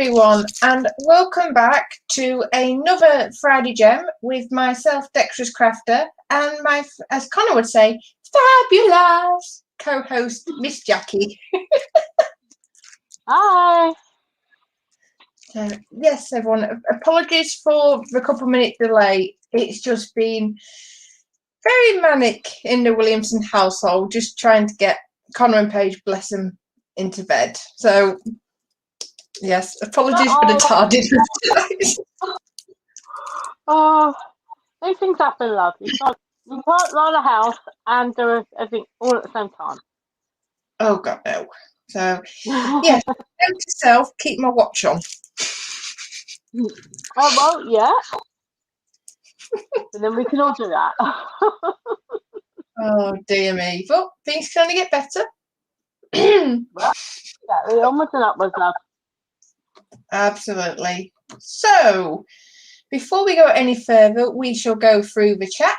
everyone, and welcome back to another Friday Gem with myself, Dexterous Crafter, and my, as Connor would say, fabulous co-host, Miss Jackie. Hi. Yes, everyone, apologies for the couple minute delay. It's just been very manic in the Williamson household, just trying to get Connor and Paige, bless them, into bed. So yes, apologies for the tardiness. These things happen, love. You can't run a house and do everything all at the same time. Oh God, no. So yes, note to self, keep my watch on. Oh well, yeah. And then we can all do that. Oh dear me. But things can only get better. Well, yeah, onwards and upwards, love. Absolutely. So before we go any further, we shall go through the chat.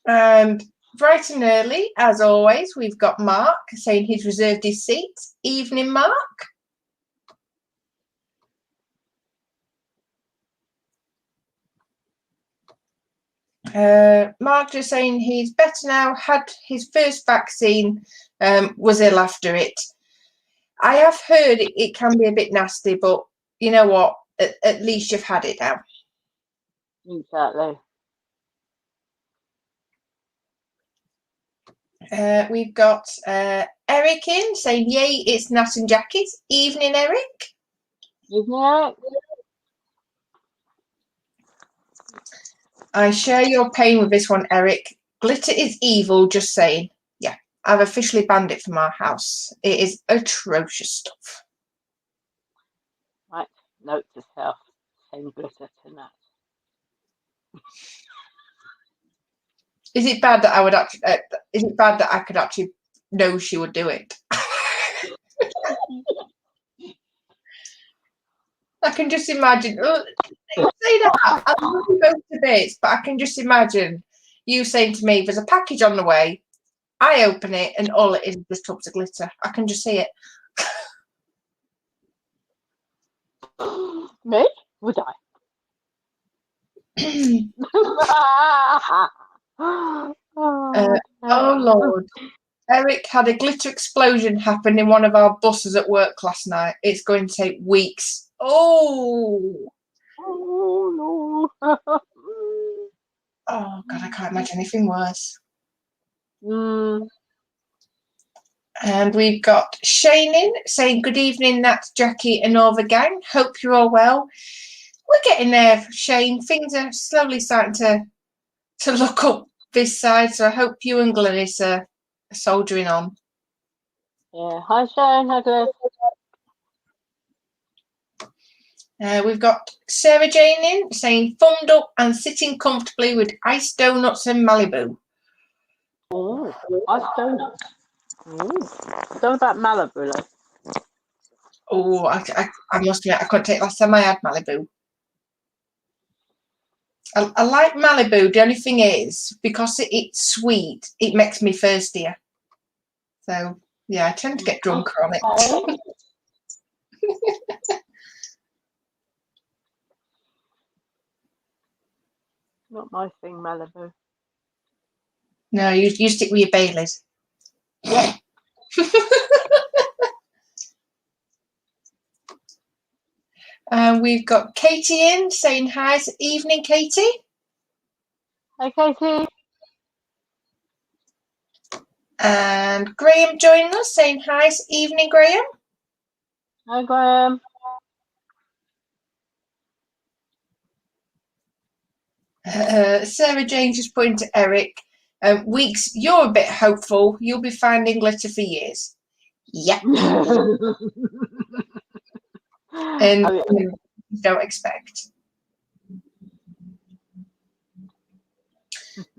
And bright and early, as always, we've got Mark saying he's reserved his seat. Evening, Mark. Mark just saying he's better now, had his first vaccine, was ill after it. I have heard it can be a bit nasty, but you know what? At least you've had it now. Exactly. We've got Eric in saying, yay, it's Nat and Jackie's. Evening, Eric. Evening, Eric. I share your pain with this one, Eric. Glitter is evil, just saying. Yeah, I've officially banned it from our house. It is atrocious stuff. Right, note to self, send glitter to Nat. Is it bad that I would actually? Is it bad that I could actually know she would do it? I can just imagine. Say that I love you both to bits, but I can just imagine you saying to me, "There's a package on the way." I open it, and all it is just tubs of glitter. I can just see it. Me? Would I? Oh Lord. Eric had a glitter explosion happen in one of our buses at work last night. It's going to take weeks. Oh no. Oh God, I can't imagine anything worse. And we've got Shane in saying, good evening, Nat, Jackie and all the gang. Hope you're all well. We're getting there, Shane. Things are slowly starting to look up this side, so I hope you and Glenys are soldiering on. Yeah, hi Shane, hi Glenys. We've got Sarah Jane in saying, thumbed up and sitting comfortably with iced donuts and Malibu. Oh, iced donuts. I don't know about Malibu, though. Oh, I must admit, I couldn't take last time I had Malibu. I like Malibu. The only thing is, because it's sweet, it makes me thirstier. So, yeah, I tend to get drunker on it. Not my thing, Malibu. No, you stick with your Baileys. Yeah. We've got Katie in saying hi. Evening, Katie. Hi, Katie. And Graham joining us saying hi. Evening, Graham. Hi, Graham. Sarah Jane just pointing to Eric. Weeks, you're a bit hopeful. You'll be finding glitter for years. Yep. And don't expect.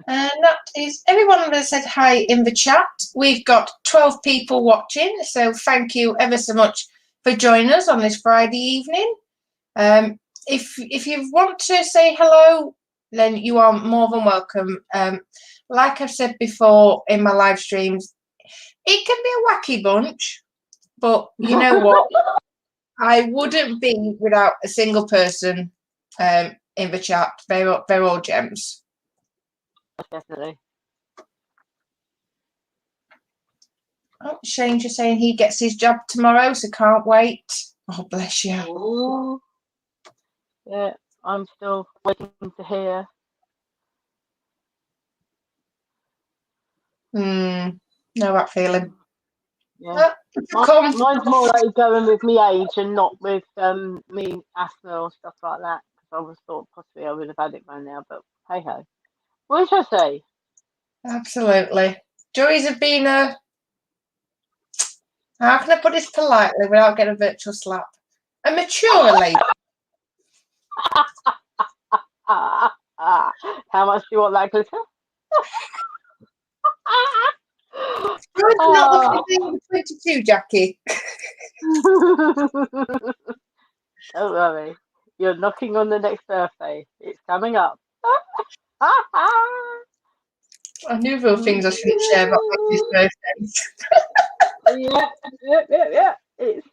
And that is everyone that said hi in the chat. We've got 12 people watching, so thank you ever so much for joining us on this Friday evening. If you want to say hello, then you are more than welcome. Like I've said before in my live streams, it can be a wacky bunch, but you know what? I wouldn't be without a single person in the chat. They're all gems. Definitely. Oh, Shane's just saying he gets his job tomorrow, so can't wait. Oh, bless you. Ooh. Yeah, I'm still waiting to hear. Know that feeling. Yeah. Come. Mine's more like going with me age and not with me asthma or stuff like that. Because I was thought possibly I would have had it by now, but hey ho. What should I say? Absolutely. Joys have been a. How can I put this politely without getting a virtual slap? A mature lady. How much do you want that glitter? Joy's not looking 22, Jackie. Don't worry. You're knocking on the next birthday. It's coming up. I knew there were things I shouldn't share about his birthdays. Yeah. It's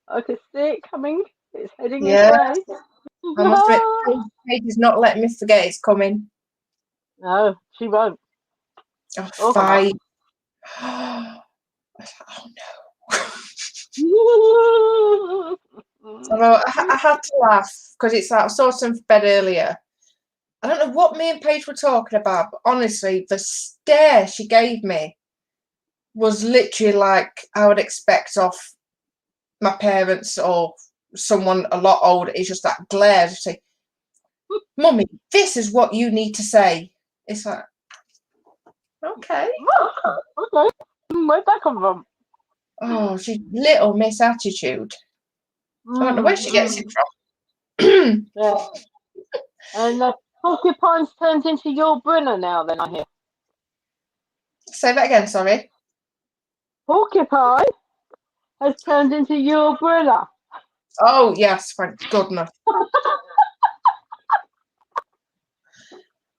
I can see it coming. It's heading this Yeah. way. I must admit, Paige is not letting me forget it's coming. No, she won't. Oh, fine. Oh no. Although I had to laugh because it's like I saw some bed earlier. I don't know what me and Paige were talking about, but honestly, the stare she gave me was literally like I would expect off my parents or someone a lot older. It's just that glare. Just say, "Mummy, this is what you need to say." It's like, okay. Okay. Where'd that come from? Oh, she's little Miss Attitude. I don't know where she gets it from. Yeah. And porcupines turns into your Brunner now. Then I hear. Say that again. Sorry. Porcupine has turned into your Brunner. Oh yes, thank goodness.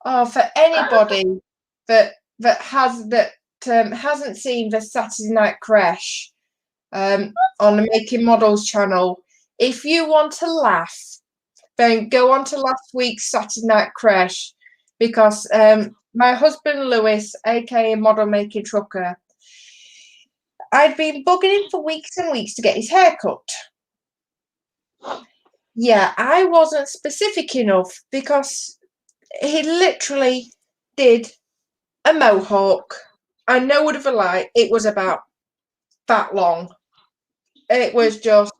Oh, for anybody that hasn't seen the Saturday Night Crash on the Making Models channel, if you want to laugh, then go on to last week's Saturday Night Crash because my husband Lewis, aka Model Making Trucker, I'd been bugging him for weeks and weeks to get his hair cut. Yeah, I wasn't specific enough because he literally did a mohawk. I know what of a lie, it was about that long. It was just.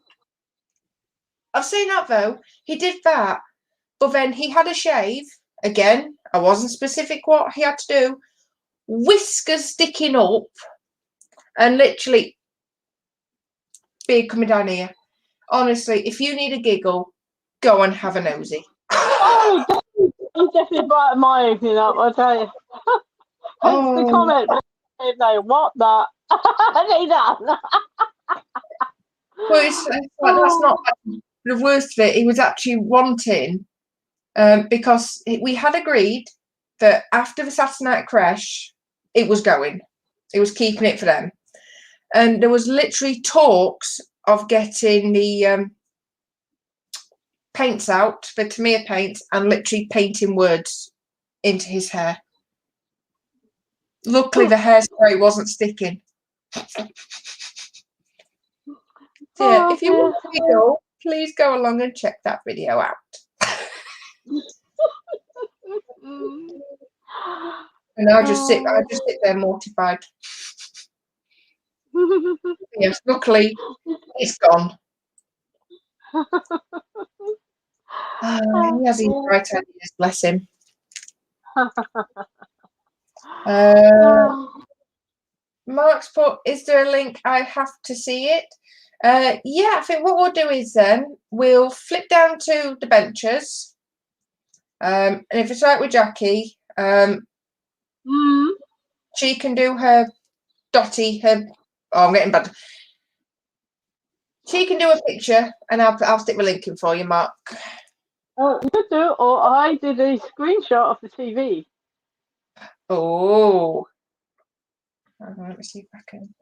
I've seen that though. He did that, but then he had a shave. Again, I wasn't specific what he had to do. Whiskers sticking up, and literally beard coming down here. Honestly, if you need a giggle, go and have a nosy. Oh, I'm definitely brightened my evening up, I tell you. Hence the comment. No, what the? They done. Well, it's like, that's not the worst of it. He was actually wanting, because we had agreed that after the Saturday Night Crash, it was going. It was keeping it for them. And there was literally talks of getting the paints out, the Tamiya paints, and literally painting words into his hair. Luckily, the hairspray wasn't sticking. Yeah, if you want to go, please go along and check that video out. And I just sit there mortified. Yes, luckily it's gone. He has his bright ideas, bless him. Mark's put, is there a link? I have to see it. Yeah, I think what we'll do is then we'll flip down to the benches. And if it's right with Jackie, she can do her Dotty, I'm getting bad. She can do a picture and I'll stick the link in for you, Mark. Oh, you could do, or I did a screenshot of the TV. Oh. Let me see if I can.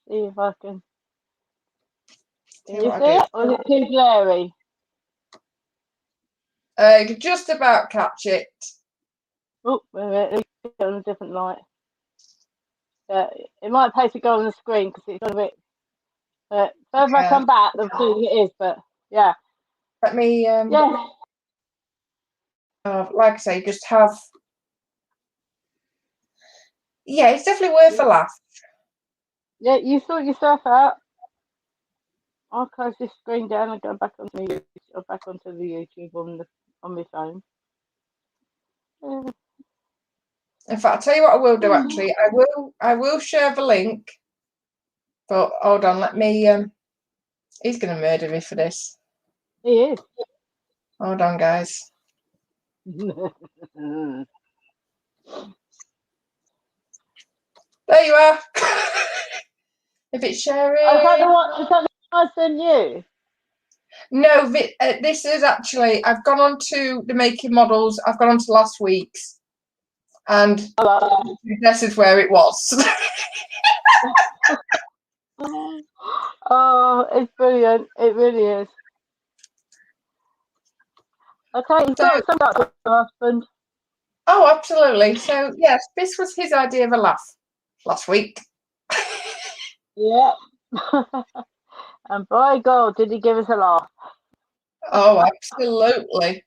See if I can. Can you see it? Or is it too blurry? You can just about catch it. Oh, wait a minute. Let me get on a different light. It might pay to go on the screen because it's got a bit. Further I come back, the feeling it is. But yeah. Let me. Yeah. Like I say, just have. Yeah, it's definitely worth a laugh. Yeah, you sort yourself out. I'll close this screen down and go back onto the YouTube on my phone. In fact, I'll tell you what I will do. Actually, I will share the link. But hold on, let me. He's going to murder me for this. He is. Hold on, guys. There you are. If it's sharing. Is that the one I sent you? No, this is actually. I've gone on to the making models. I've gone on to last week's, and this is where it was. Oh, it's brilliant. It really is. Okay, you've got some up with your husband. Oh, absolutely. So, yes, this was his idea of a laugh last week. Yeah. And by God, did he give us a laugh? Oh, absolutely.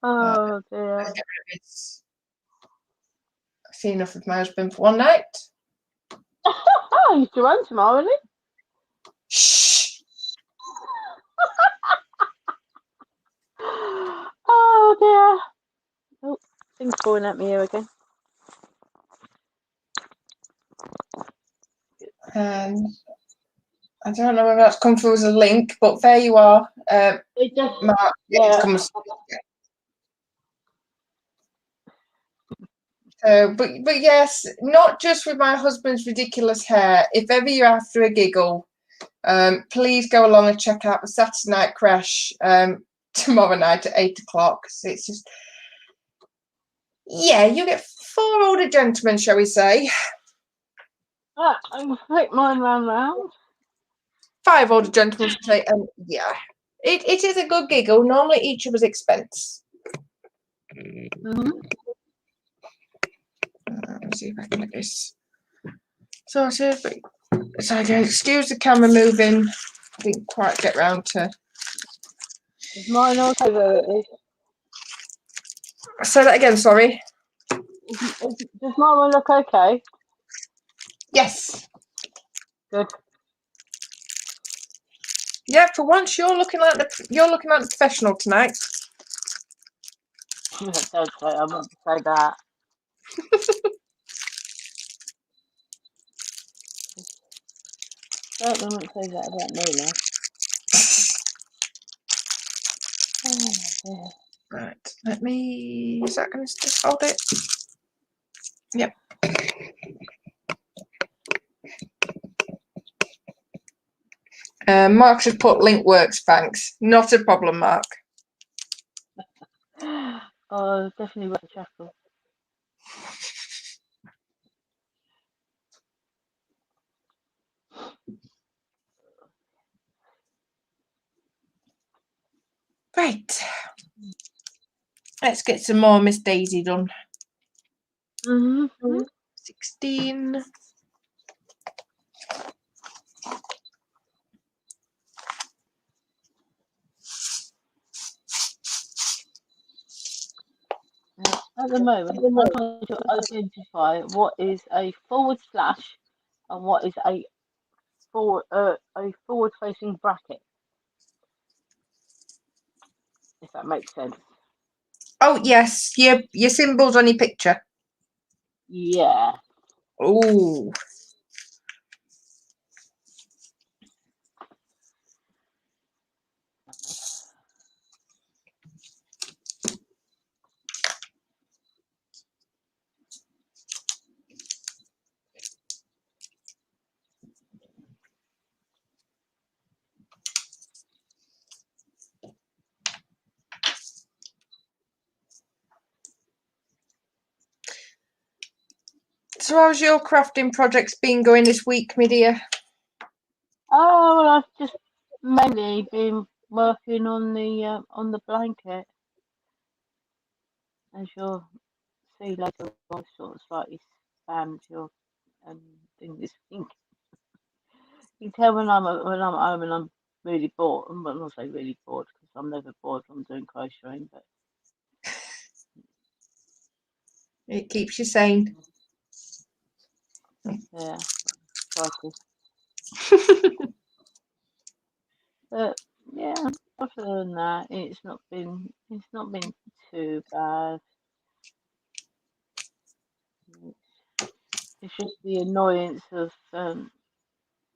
Oh, dear. I've seen enough of my husband for one night. Oh, he's to run tomorrow, isn't he? Shh. Oh, dear. Oh, things falling at me here again. And I don't know whether that's come through as a link, but there you are. It just, Mark, yeah. it comes. But yes, not just with my husband's ridiculous hair. If ever you're after a giggle, please go along and check out the Saturday Night Crash tomorrow night at 8 o'clock. So it's just, yeah, you get 4 older gentlemen, shall we say. I'm going to flick mine round. 5 older gentlemen, shall we say, and yeah. It is a good giggle, normally each of us expense. Mm-hmm. Let me see if I can get this sorted. So excuse the camera moving. Didn't quite get round to. Is mine okay where it is? Say that again, sorry. Does my one look okay? Yes. Good. Yeah, for once you're looking like the professional tonight. Don't say, I wouldn't say that. Certainly wouldn't say that about me, love. Oh, Right, let me. Is that going to just hold it? Yep. Mark should put link works, thanks. Not a problem, Mark. Oh, definitely worth a chuckle. Right. Let's get some more Miss Daisy done. Mm-hmm. 16. At the moment, I'm trying to identify what is a forward slash and what is a forward facing bracket. If that makes sense. Oh yes, your symbols on your picture. Yeah. Oh. So how's your crafting projects been going this week, my dear? Oh, well, I've just mainly been working on the blanket, as you'll see later on. Sort of slightly spammed your thing this week. You can tell when I'm at home and I'm really bored. I'm not say really bored because I'm never bored when I'm doing crocheting, but It keeps you sane. yeah, try to. But yeah, other than that, it's not been too bad. It's just the annoyance of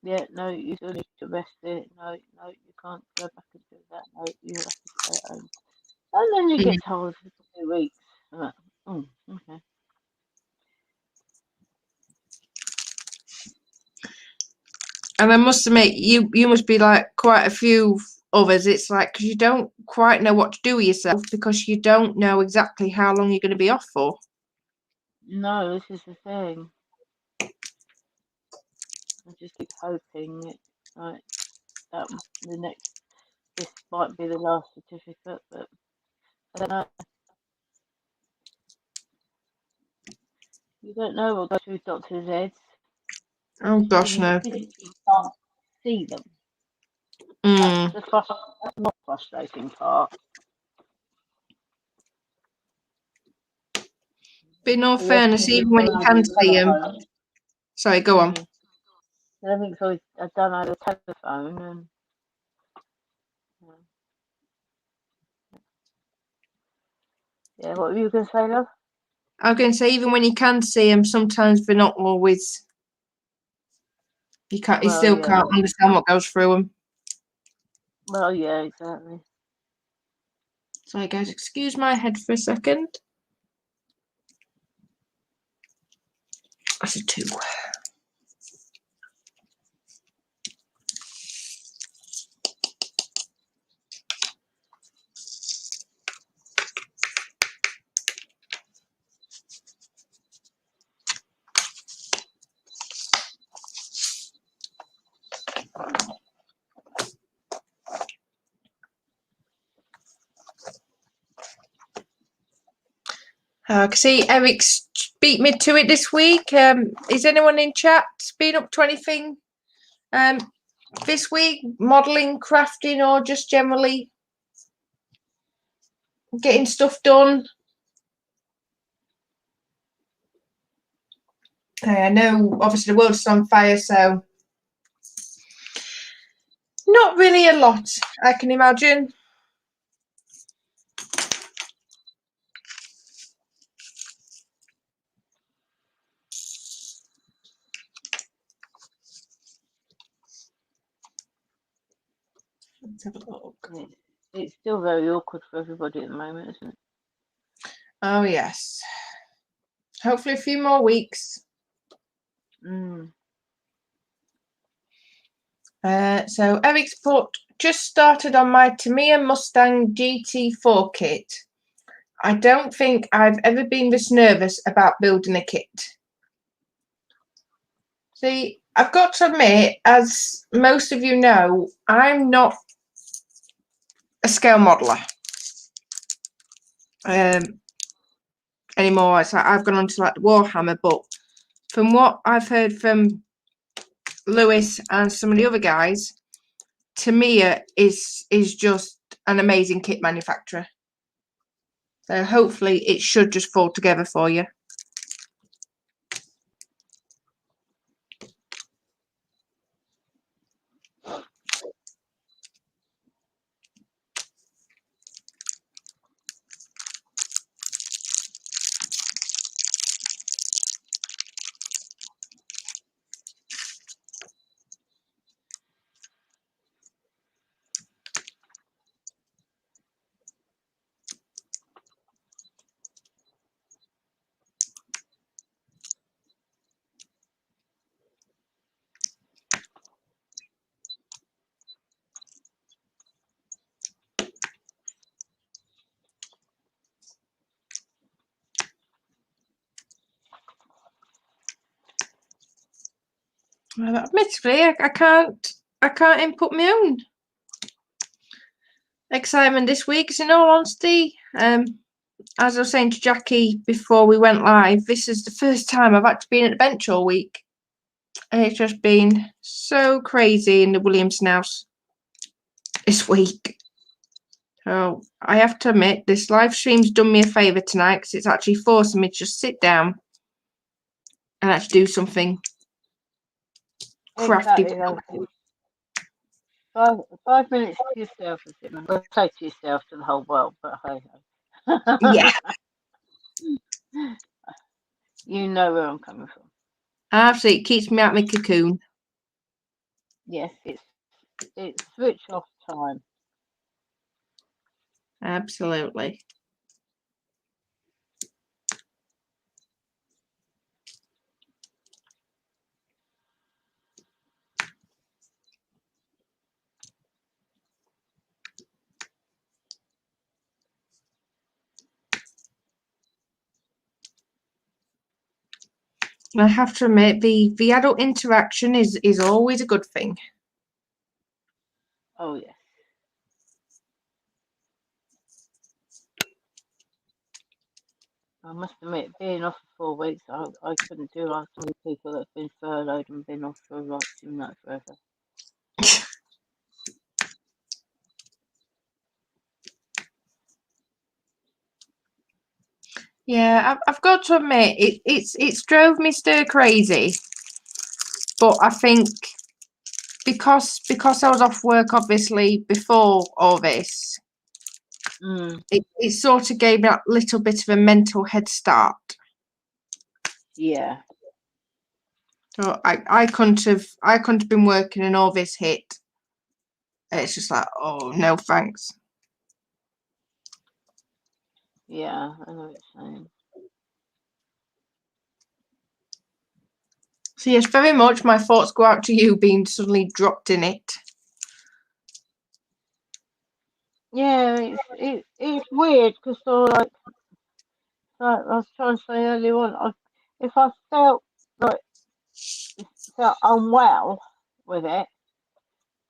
yeah, no, you still need to rest it. No, no, you can't go back and do that. No, you have to stay at home. And then you Yeah. get told for 2 weeks. Like, oh, okay. And I must admit, you must be like quite a few others. It's like because you don't quite know what to do with yourself because you don't know exactly how long you're going to be off for. No, this is the thing. I just keep hoping like that this might be the last certificate, but I don't know. You don't know what goes through doctors' heads Oh because gosh, you no. physically can't see them. That's Mm. that's not frustrating part. But in all So yes, fairness, even when you over can the see them, telephone. sorry, go on. Mm. Everything's always done over the telephone, and yeah. What were you gonna say, love? I was going to say, even when you can see them, sometimes they're not always. You Well, still yeah. can't understand what goes through them. Well, yeah, exactly. Sorry, guys, excuse my head for a second. That's a 2. I can see Eric's beat me to it this week. Is anyone in chat been up to anything this week? Modelling, crafting, or just generally getting stuff done? I know, obviously, the world's on fire, so not really a lot, I can imagine. Let's have a look. It's still very awkward for everybody at the moment, isn't it? Oh, yes. Hopefully a few more weeks. Mm. So Eric's put, just started on my Tamiya Mustang GT4 kit. I don't think I've ever been this nervous about building a kit. See, I've got to admit, as most of you know, I'm not a scale modeler anymore. It's like I've gone on to like the Warhammer, but from what I've heard from Lewis and some of the other guys, Tamiya is just an amazing kit manufacturer. So hopefully it should just fall together for you. Well, admittedly, I can't I can't input my own excitement this week. Because in all honesty, as I was saying to Jackie before we went live, this is the first time I've actually been at the bench all week. And it's just been so crazy in the Williamson house this week. So I have to admit, this live stream's done me a favour tonight because it's actually forcing me to just sit down and actually do something crafty. Exactly. 5 minutes to yourself, as it well, say to yourself, to the whole world, but hey ho. Yeah, You know where I'm coming from. absolutely. It keeps me out of my cocoon. Yes, it's switch off time. Absolutely. I have to admit, the adult interaction is always a good thing. Oh yes. I must admit, being off for 4 weeks, I couldn't do like some of the people that have been furloughed and been off for like forever. Yeah, I've got to admit, it's drove me stir crazy. But I think because I was off work obviously before all this, it sort of gave me that little bit of a mental head start. Yeah. So I couldn't have been working and all this hit. It's just like, oh no thanks. Yeah, I know what you're saying. So yes, very much my thoughts go out to you being suddenly dropped in it. Yeah, it's weird because like I was trying to say earlier on, if I felt unwell with it,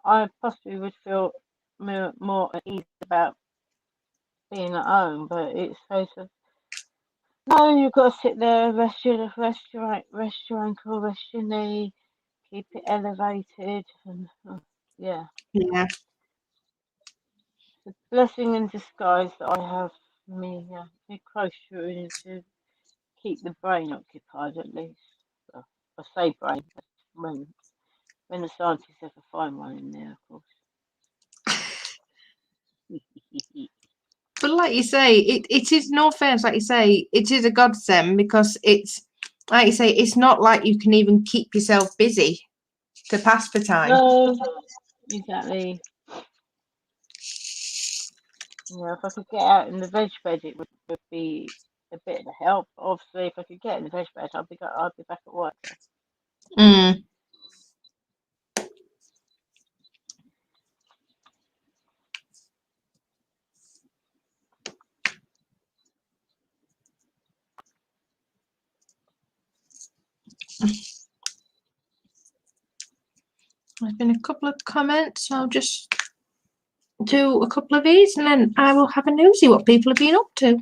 I possibly would feel more at ease about being at home. But it's a case of no, you've got to sit there, rest your ankle, rest your knee, keep it elevated, and yeah, Yeah. it's a blessing in disguise that I have me crocheting to keep the brain occupied at least. Well, I say brain, but when the scientists ever find one in there, of course. But like you say, it is no offense, like you say, it is a godsend because it's like you say, it's not like you can even keep yourself busy to pass the time. No, exactly. If I could get out in the veg bed, it would be a bit of a help. Obviously, if I could get in the veg bed, I'd be back at work. Mm. There's been a couple of comments. So I'll just do a couple of these and then I will have a nosy what people have been up to.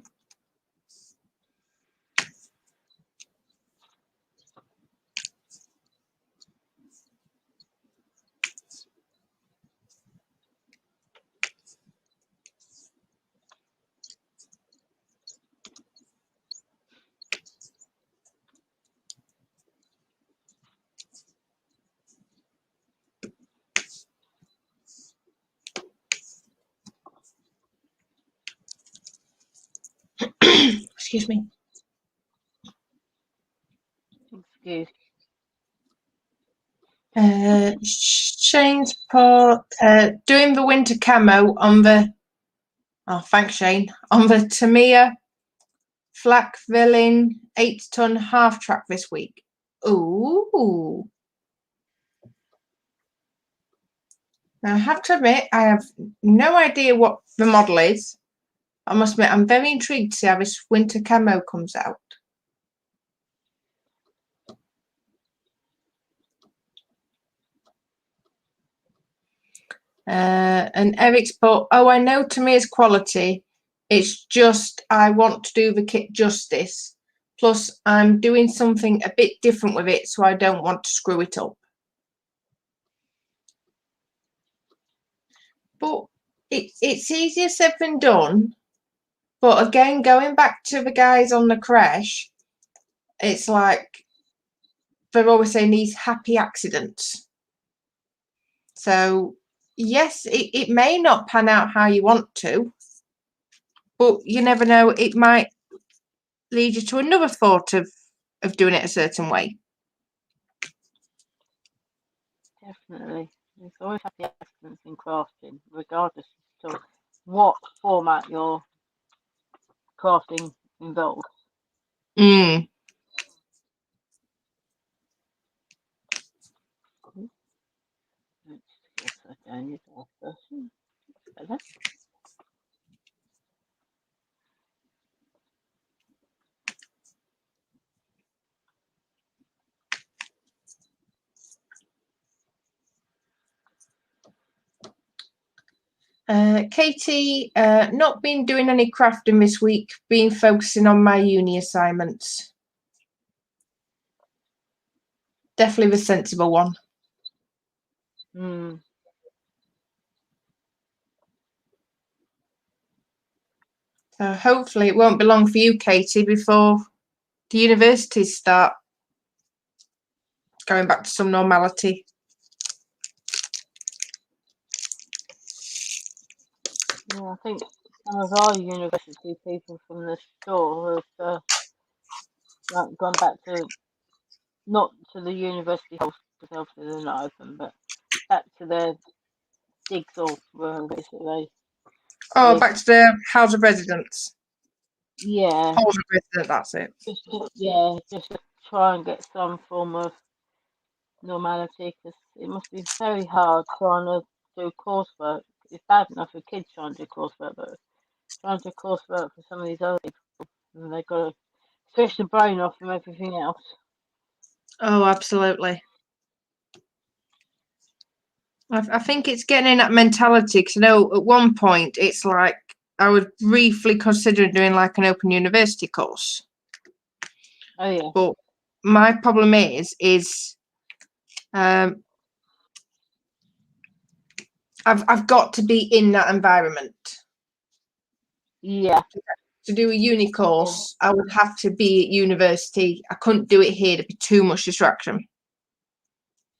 Excuse me. Excuse. Shane's put doing the winter camo on the thanks Shane, on the Tamiya Flak Villain 8-ton half track this week. Ooh. Now I have to admit I have no idea what the model is. I must admit I'm very intrigued to see how this winter camo comes out. And Eric's put, oh, I know Tamir's quality. It's just I want to do the kit justice. Plus, I'm doing something a bit different with it, so I don't want to screw it up. But it's easier said than done. But again, going back to the guys on the crash, it's like they're always saying these happy accidents. So, yes, it may not pan out how you want to, but you never know. It might lead you to another thought of doing it a certain way. Definitely. There's always happy accidents in crafting, regardless of what format your crafting involves. Mm. Let's get that down your last person. Better. Katie, not been doing any crafting this week, been focusing on my uni assignments. Definitely the sensible one. Mm. So hopefully it won't be long for you, Katie, before the universities start going back to some normality. Yeah, I think some of our university people from the store have like gone back to not to the university hostel because obviously they're not open, but back to their digs or wherever it is that they Oh, live. back to the house of residence. Yeah, House of residence, that's it. just to try and get some form of normality because it must be very hard trying to do coursework. It's bad enough for kids trying to do coursework, but trying to do coursework for some of these other people, and they've got to switch the brain off from everything else. Oh, absolutely. I think it's getting in that mentality because I know at one point it's like I was briefly considering doing like an open university course. Oh yeah. But my problem is I've got to be in that environment. Yeah. To do a uni course, I would have to be at university. I couldn't do it here. There'd be too much distraction.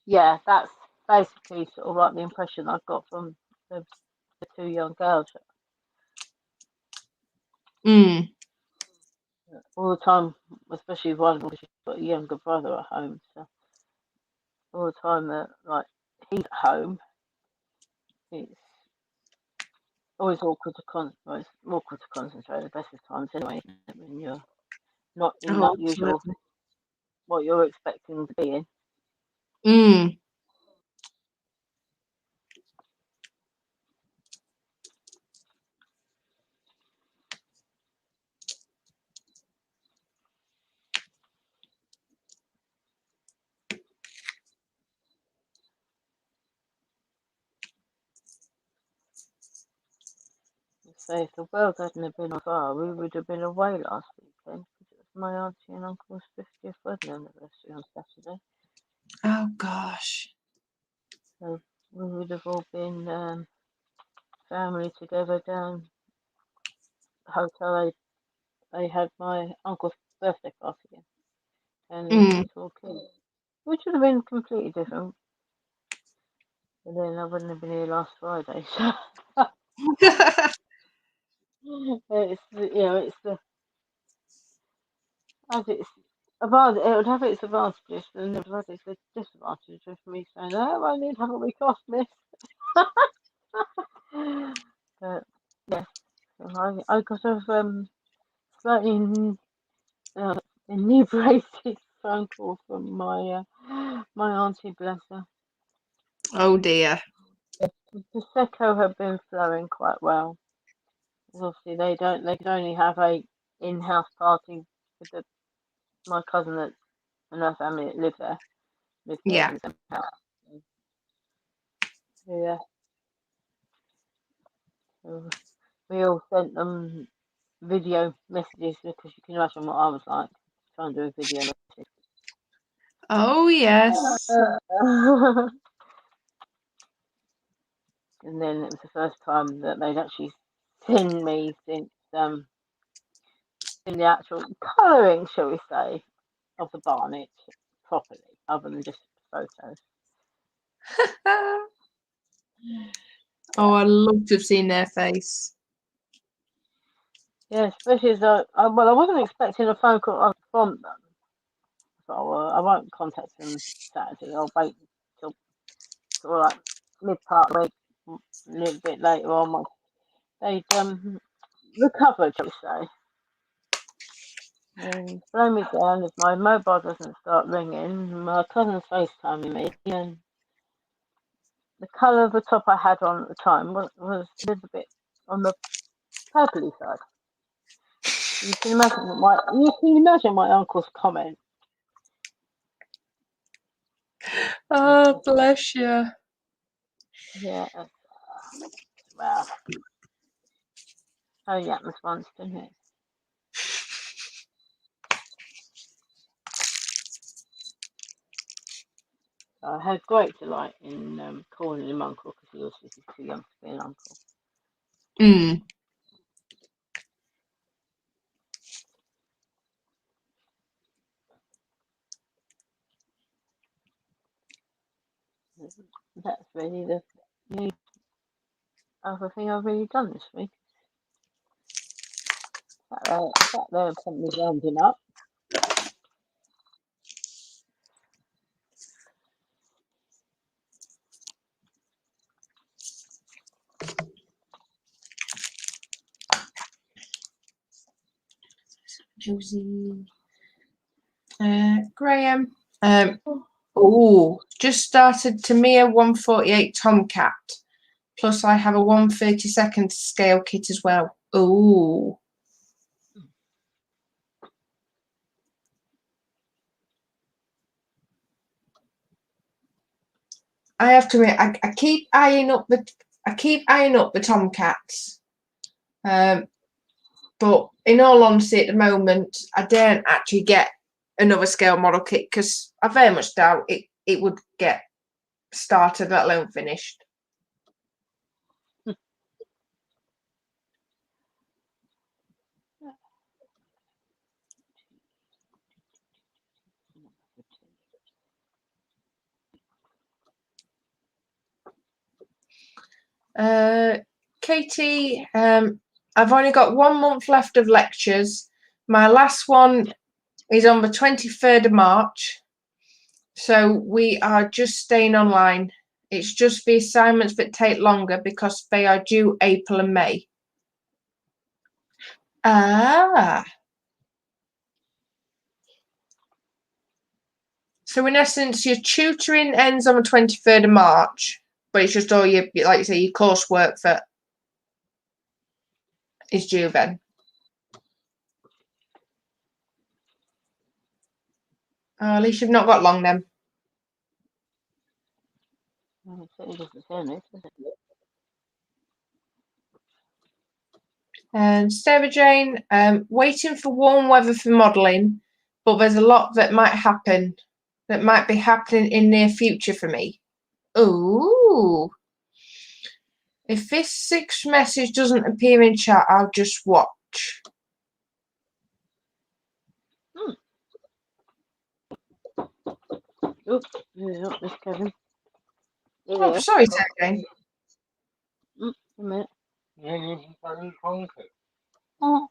Yeah, that's basically sort of like the impression I've got from the two young girls. Mm. All the time, especially one of them, she's got a younger brother at home, so all the time that like he's at home, it's always awkward to concentrate at the best of times anyway, isn't it, when you're not in Oh, that usual absolutely. what you're expecting to be in. Mm. So if the world hadn't have been on fire, we would have been away last weekend because it was my auntie and uncle's 50th wedding anniversary on Saturday. Oh gosh. So we would have all been family together down the hotel they had my uncle's birthday party in, and in Mm. Torquay, which would have been completely different. But then I wouldn't have been here last Friday, so it's it's the as it's it would have its advantages and it would have its disadvantages of me saying, "Oh, I need to have a week off, miss." But yes, so I got a slightly inebriated phone call from my auntie, bless her. Oh dear. The prosecco had been flowing quite well. Obviously, they could only have a in-house party with my cousin and her family that live there Yeah. in the same house. So, yeah, So we all sent them video messages because you can imagine what I was like trying to do a video message. Oh, yes. And then it was the first time that they'd actually seen me since in the actual colouring, shall we say, of the barnet properly, other than just photos. Oh, I'd love to have seen their face. Yeah, especially as I wasn't expecting a phone call from them, so I won't contact them Saturday. I'll wait till sort of like mid part of the week, a little bit later on once they'd recovered, shall we say. And blow me down if my mobile doesn't start ringing. My cousin's FaceTiming me, and the colour of the top I had on at the time was a little bit on the purpley side. You can imagine my uncle's comment. Oh, bless you. Yeah, well, how the atmosphere, doesn't it? So I had great delight in calling him uncle because he obviously is too young to be an uncle. Mm. That's really the only other thing I've really done this week. Sat there and put me rounding up. Josie. Graham. Oh, just started Tamiya 148 Tomcat. Plus, I have a 1/32 scale kit as well. Oh. I have to admit, I keep eyeing up the Tomcats. But in all honesty, at the moment, I don't actually get another scale model kit because I very much doubt it would get started, let alone finished. Katie, I've only got 1 month left of lectures. My last one is on the 23rd of March. So we are just staying online. It's just the assignments that take longer because they are due April and May. Ah. So in essence, your tutoring ends on the 23rd of March, but it's just all your, like you say, your coursework that is due then. At least you've not got long then. Well, it certainly doesn't sound it, does it? And Sarah Jane, waiting for warm weather for modelling, but there's a lot that might be happening in near future for me. Ooh. If this 6th message doesn't appear in chat, I'll just watch. Oops, Miss Kevin. Oh, sorry, Sarah Jane. A minute. Oh.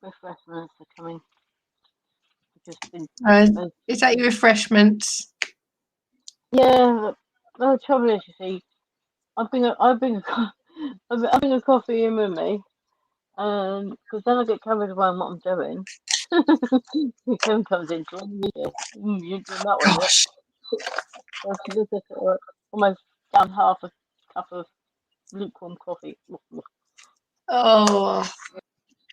Refreshments are coming. Just been, Is that your refreshments? yeah, the trouble is, you see, I've been a coffee in with me, because then I get carried away on what I'm doing. Kevin comes in, you're doing that one, yeah. Gosh. So she just almost down half a cup of lukewarm coffee. Oh,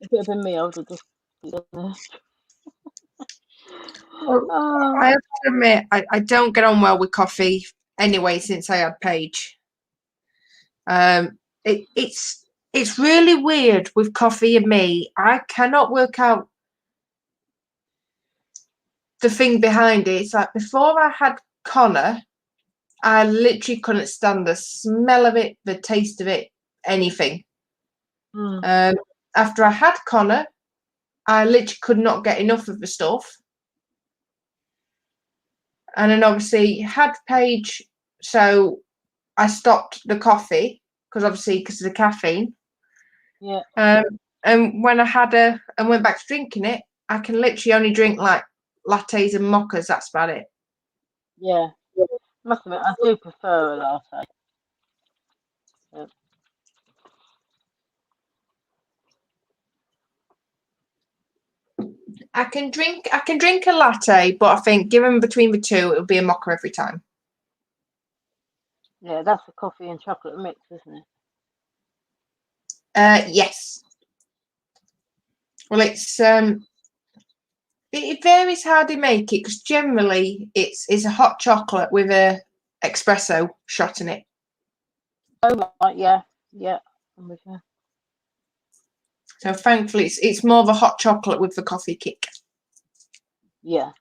If it had been me, I would have just. well, I have to admit, I don't get on well with coffee anyway since I had Paige. It's really weird with coffee and me. I cannot work out the thing behind it. It's like before I had Connor, I literally couldn't stand the smell of it, the taste of it, anything. After I had Connor, I literally could not get enough of the stuff. And then obviously had Paige, so I stopped the coffee because of the caffeine. Yeah. And when I had her and went back to drinking it, I can literally only drink like lattes and mochas. That's about it. Yeah. Must admit, I do prefer a latte. Yeah. I can drink a latte, but I think given between the two, it'll be a mocha every time. Yeah, that's a coffee and chocolate mix, isn't it? Yes. Well, it varies how they make it because generally it's a hot chocolate with a espresso shot in it. Oh right, yeah, yeah. I'm with you. So thankfully, it's more of a hot chocolate with the coffee kick. Yeah.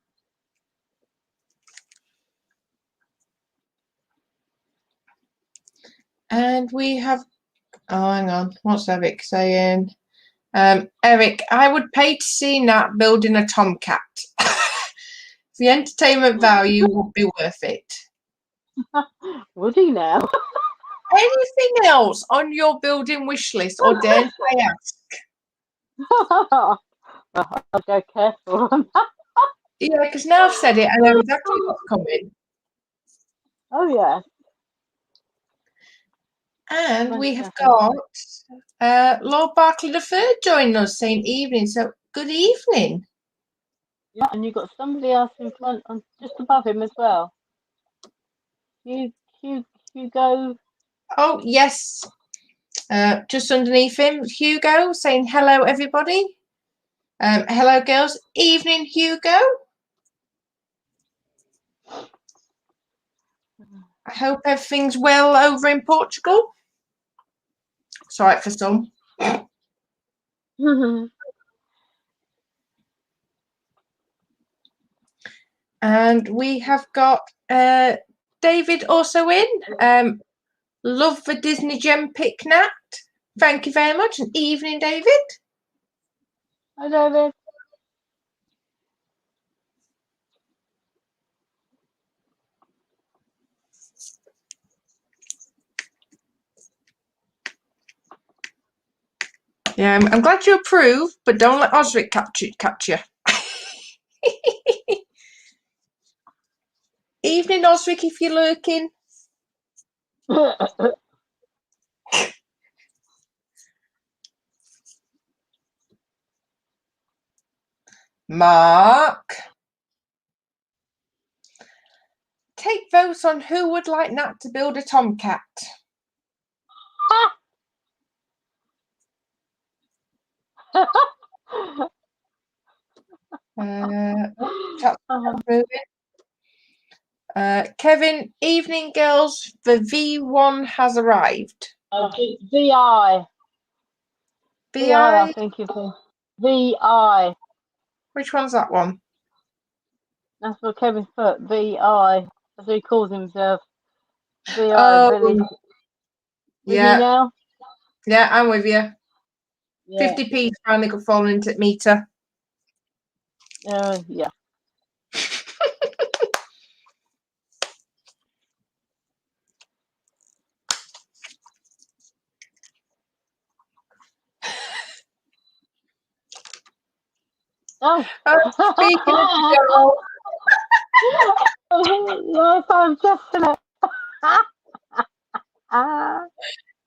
And we have. Oh, hang on. What's Eric saying? Eric, I would pay to see Nat building a tomcat. The entertainment value would be worth it. Would he now? Anything else on your building wish list, or dare I ask? I'll go careful on that. Yeah, because now I've said it, I know exactly what's coming. Oh yeah. And we have got Lord Barclay III joining us, saying evening. So good evening. Yeah, and you've got somebody else in front, on just above him as well. Hugo. Oh yes, just underneath him, Hugo saying hello, everybody. Hello, girls. Evening, Hugo. I hope everything's well over in Portugal. It's all right for some. And we have got David also in. Love the Disney Gem pick, Nat. Thank you very much. And evening, David. Hi, David. Yeah, I'm glad you approve, but don't let Osric catch you. Evening, Osric, if you're lurking. Mark. Take votes on who would like Nat to build a tomcat. Kevin, evening, girls. The V1 has arrived. VI. VI? I think it's VI. Which one's that one? That's what Kevin put. VI. That's what he calls himself. VI. Oh, Village. yeah. Now? Yeah, I'm with you. Yeah. 50p finally got fallen into meter. Yeah. Oh. Speaking of the Yes, I'm just in it.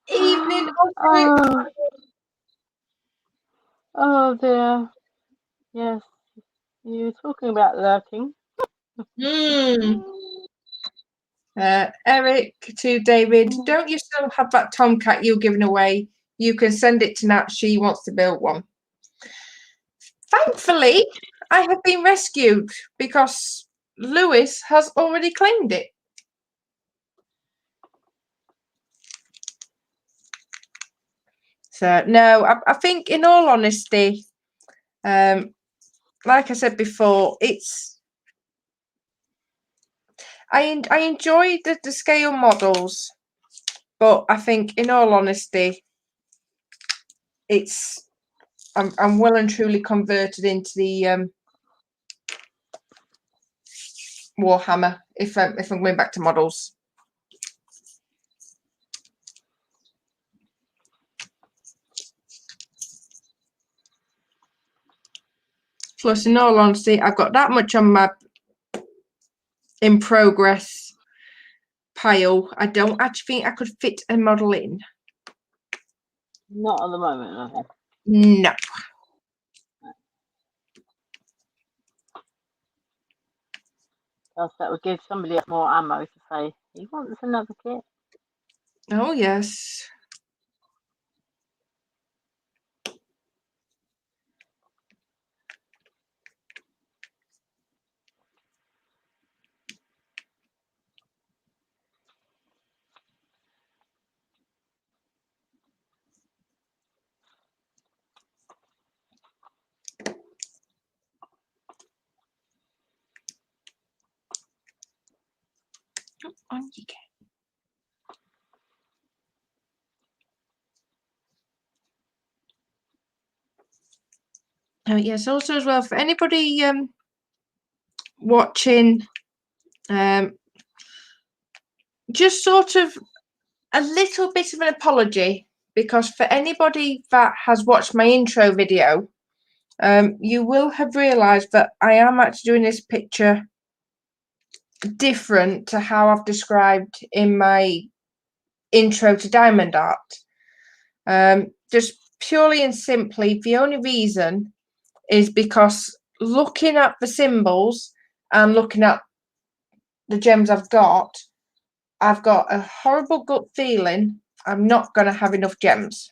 evening, Oh. Oh dear. Yes. You were talking about lurking. Mm. Eric to David, don't you still have that Tomcat you're giving away? You can send it to Nat. She wants to build one. Thankfully, I have been rescued because Lewis has already claimed it. So, no, I think in all honesty, like I said before, I enjoy the scale models, but I think in all honesty, I'm well and truly converted into the Warhammer if I'm going back to models. Plus, in all honesty, I've got that much on my in progress pile. I don't actually think I could fit a model in. Not at the moment, I think. No. Else that would give somebody more ammo to say, he wants another kit. Oh, yes. On you go. Oh, yes, also as well, for anybody watching, just sort of a little bit of an apology, because for anybody that has watched my intro video, you will have realised that I am actually doing this picture different to how I've described in my intro to Diamond Art. Just purely and simply, the only reason is because looking at the symbols and looking at the gems I've got a horrible gut feeling I'm not going to have enough gems.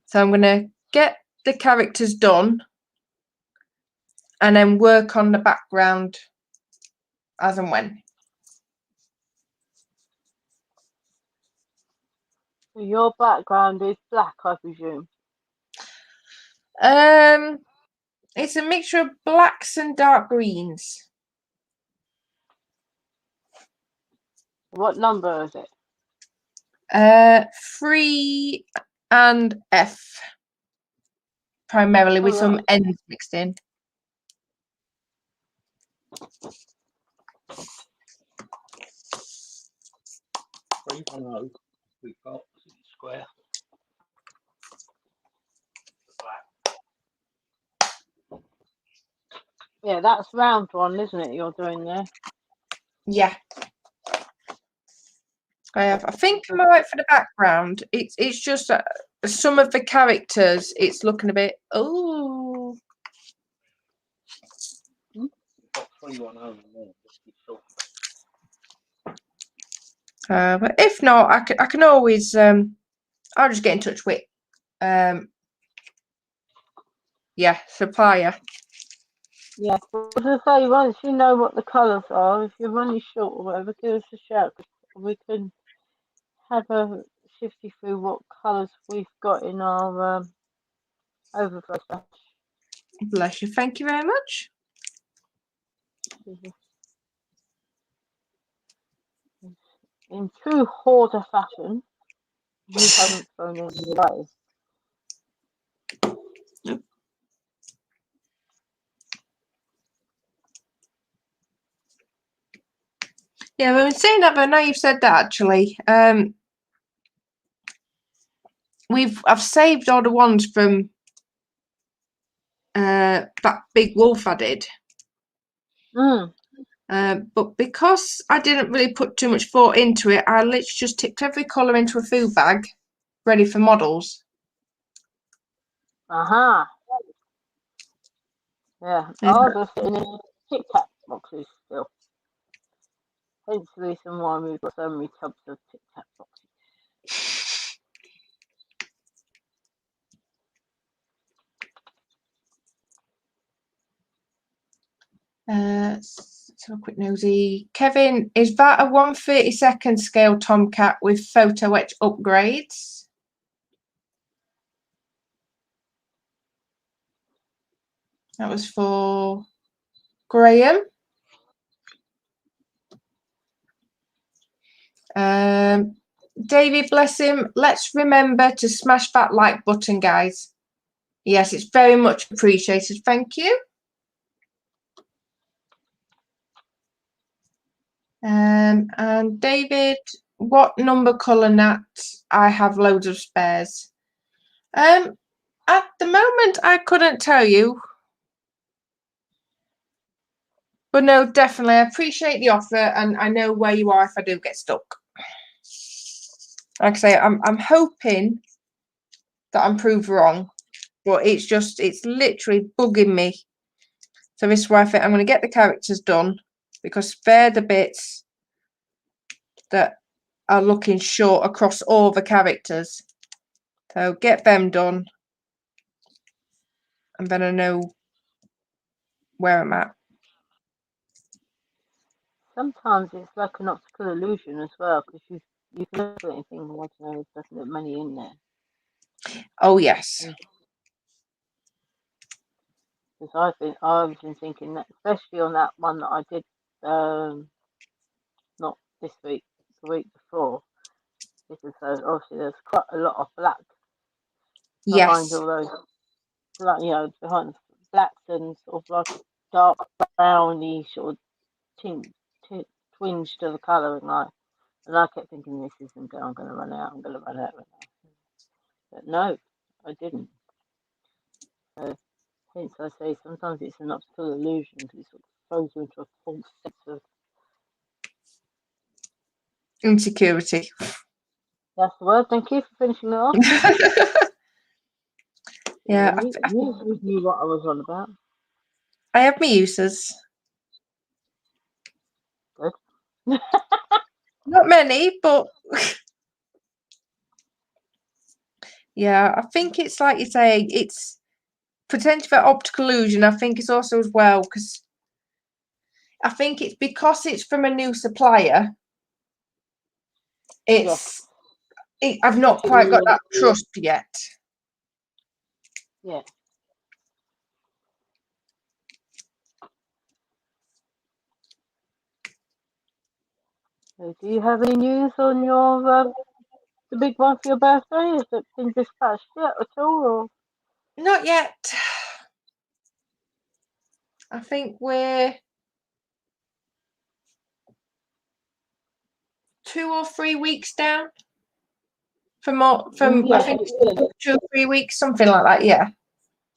So I'm going to get the characters done and then work on the background as and when. So your background is black, I presume? It's a mixture of blacks and dark greens. What number is it? 3 and F. Primarily with some N's mixed in. We've got square. Yeah, that's round one, isn't it, you're doing there? Yeah. I think I'm alright for the background. It's just some of the characters, it's looking a bit, oh. But if not, I can always, I'll just get in touch with, yeah, supplier. Yeah, as I say, once you know what the colours are, if you're running short or whatever, give us a shout. We can have a shifty through what colours we've got in our overflow stash. Bless you. Thank you very much. In true hoarder fashion, he hasn't thrown any away. Yeah, I've been saying that, but now you've said that, actually, I've saved all the ones from that big wolf I did. But because I didn't really put too much thought into it, I literally just tipped every colour into a food bag, ready for models. Yeah, ours are sitting in Tic Tac boxes still. Hence the reason why we've got so many tubs of Tic Tac boxes. Let's have a quick nosy. Kevin, is that a 1/32 scale Tomcat with photo etch upgrades? That was for Graham. David, bless him. Let's remember to smash that like button, guys. Yes, it's very much appreciated. Thank you. And David, what number colour nat? I have loads of spares. At the moment, I couldn't tell you. But no, definitely, I appreciate the offer, and I know where you are if I do get stuck. Like I say, I'm hoping that I'm proved wrong, but it's literally bugging me. So this is why I think I'm going to get the characters done, because they're the bits that are looking short across all the characters. So get them done, and then I know where I'm at. Sometimes it's like an optical illusion as well, because you can look at it and think, well, I don't know, there's nothing that many in there. Oh yes. Because I've been thinking that, especially on that one that I did, not this week, the week before, because obviously there's quite a lot of black behind Yes. all those, black, behind the blacks and sort of like dark browny sort of twinge to the colour and like, and I kept thinking this isn't going, I'm going to run out, but no, I didn't. So hence I say sometimes it's an optical illusion because it sort of throws you into a false sense of Insecurity. that's the word. Thank you for finishing it off. Yeah, you knew what I was on about. I have my uses. Good. Not many, but yeah, I think it's like you say, it's potential for optical illusion. I think it's also as well because I think it's because it's from a new supplier. I've not quite got that trust yet. Yeah. So do you have any news on your the big one for your birthday? Has it been dispatched yet at all? Or? Not yet. I think we're 2 or 3 weeks down. From I think it's 2 or 3 weeks, something like that. Yeah.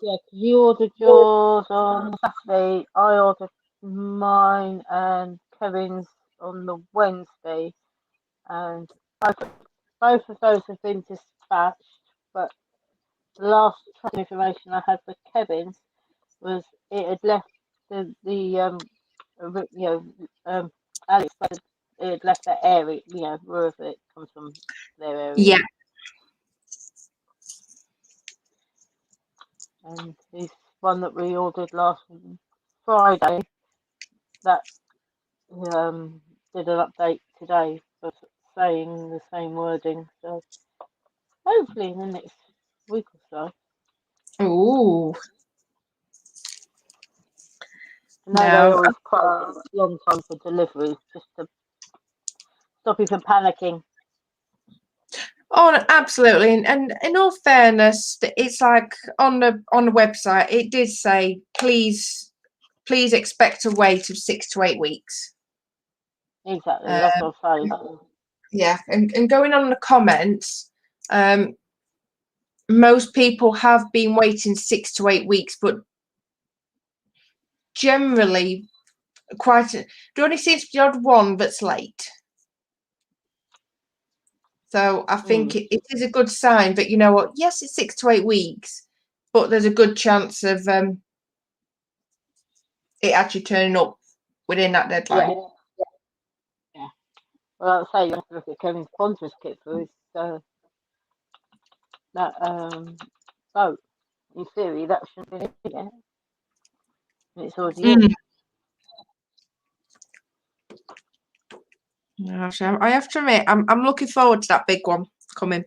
Yeah, 'cause you ordered yours on Saturday. I ordered mine and Kevin's on the Wednesday, and both of those have been dispatched. But the last tracking information I had for Kevin's was it had left Alex, but it had left that area, wherever it comes from, their area. Yeah. And this one that we ordered last Friday, that did an update today, but saying the same wording. So hopefully in the next week or so. Ooh. I know they always quite a long time for deliveries, just to stop you from panicking. Oh, absolutely. And in all fairness, it's like on the website, it did say, please expect a wait of 6 to 8 weeks. Exactly, that's what I'm saying. Yeah, and going on the comments, most people have been waiting 6 to 8 weeks, but generally there only seems to be the odd one that's late. So I think it is a good sign that, you know what, yes, it's 6 to 8 weeks, but there's a good chance of it actually turning up within that deadline. Well, I'd say you have to look at Kevin's sponsors kit for his that boat. In theory, that shouldn't be in yet. It's already in. So I have to admit, I'm looking forward to that big one coming.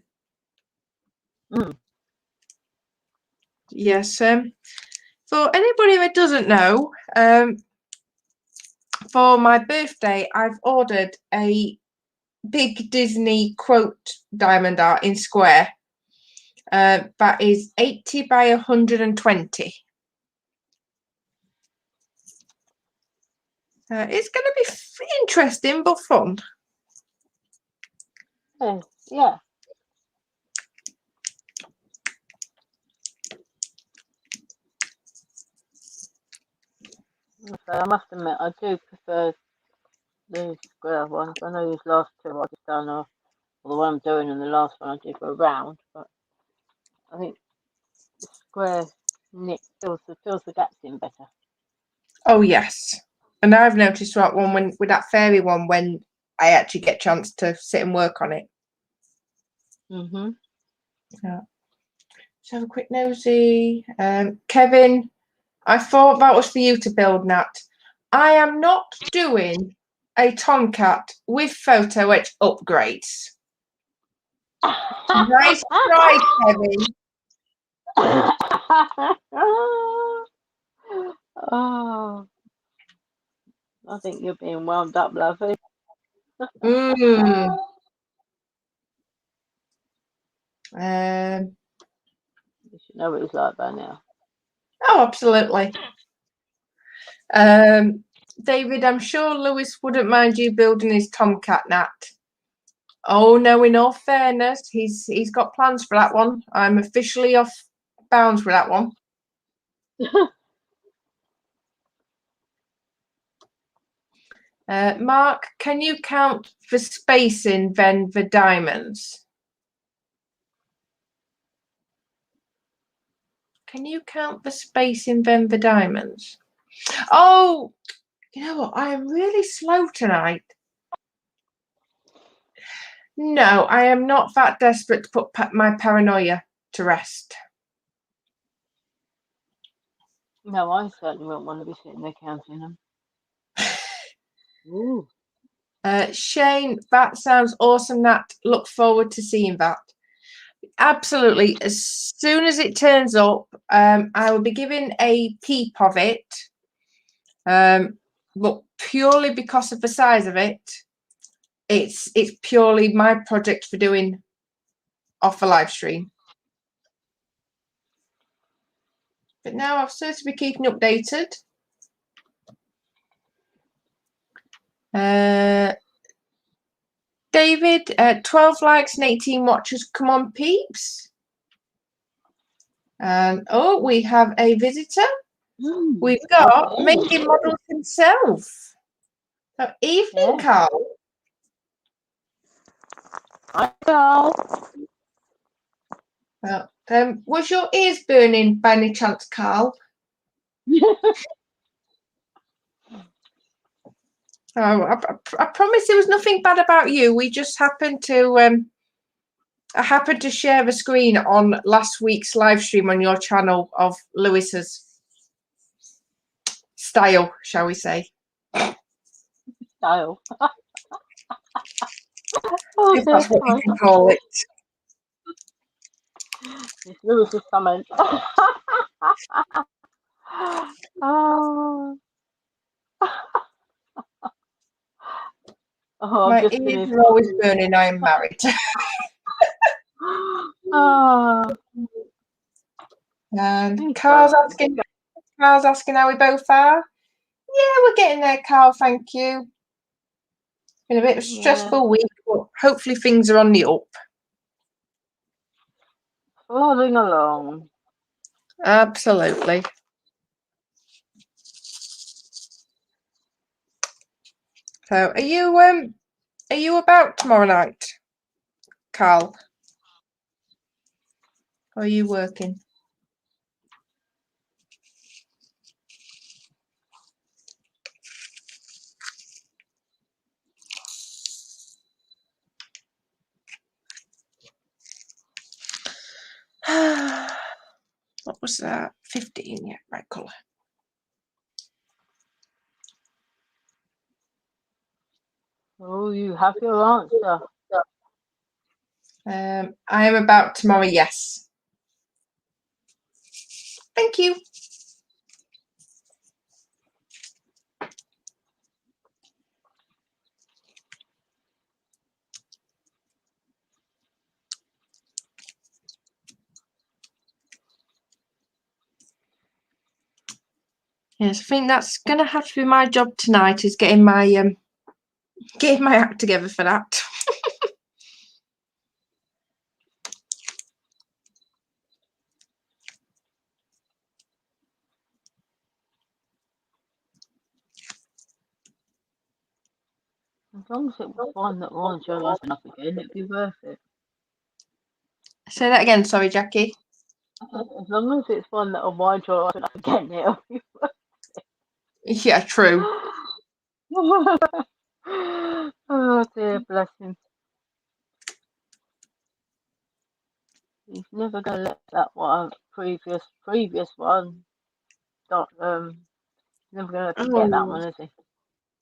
Yes. For anybody that doesn't know, for my birthday, I've ordered a big Disney quote diamond art in square. That is 80 by 120. It's going to be interesting but fun. Yeah. So I must admit, I do prefer the square ones. I know these last two I've just done, or the one I'm doing, and the last one I did go round. But I think the square knit fills the gaps in better. Oh yes, and I've noticed that one with that fairy one when I actually get a chance to sit and work on it. Mhm. Yeah. Let's have a quick nosy. Kevin, I thought that was for you to build, Nat. I am not doing a Tomcat with photo edge upgrades. Nice try, Kevin. Oh, I think you're being wound up, lovey. Mm. You should know what it's like by now. Oh, absolutely. David, I'm sure Lewis wouldn't mind you building his Tomcat, Nat. Oh no, in all fairness, he's got plans for that one. I'm officially off bounds for that one. Mark, can you count the spacing then the diamonds? Can you count the spacing then the diamonds? Oh, you know what? I am really slow tonight. No, I am not that desperate to put my paranoia to rest. No, I certainly won't want to be sitting there counting them. Ooh. Shane, that sounds awesome, Nat. Look forward to seeing that. Absolutely. As soon as it turns up, I will be giving a peep of it. But purely because of the size of it, it's purely my project for doing off a live stream. But now I've certainly been keeping updated. David, 12 likes and 18 watchers. Come on, peeps. Oh, we have a visitor. We've got Making Models himself. So, evening, Carl. Hi, Carl. Well, was your ears burning by any chance, Carl? Oh, I promise there was nothing bad about you. We just happened to I happened to share the screen on last week's live stream on your channel of Lewis's style, shall we say? Style. Oh, If that's what you can call it. It's Lewis's comment. Oh. Oh, My ears are always burning. I am married. Oh. And Carl's asking how we both are. Yeah, we're getting there, Carl. Thank you. It's been a bit of a stressful week, but hopefully things are on the up. Plodding along. Absolutely. So, are you about tomorrow night, Carl? Or are you working? What was that? 15, yeah, right colour. Oh, you have your answer. I am about tomorrow, yes. Thank you. Yes, I think that's going to have to be my job tonight, is getting my act together for that. As long as it was one that warns your husband up again, it'd be worth it. Say that again, sorry, Jackie. As long as it's one that'll wind your husband up again, it'll be worth Yeah, true. Oh dear, bless him. He's never gonna let that one previous one stop. Never gonna forget that one, is he?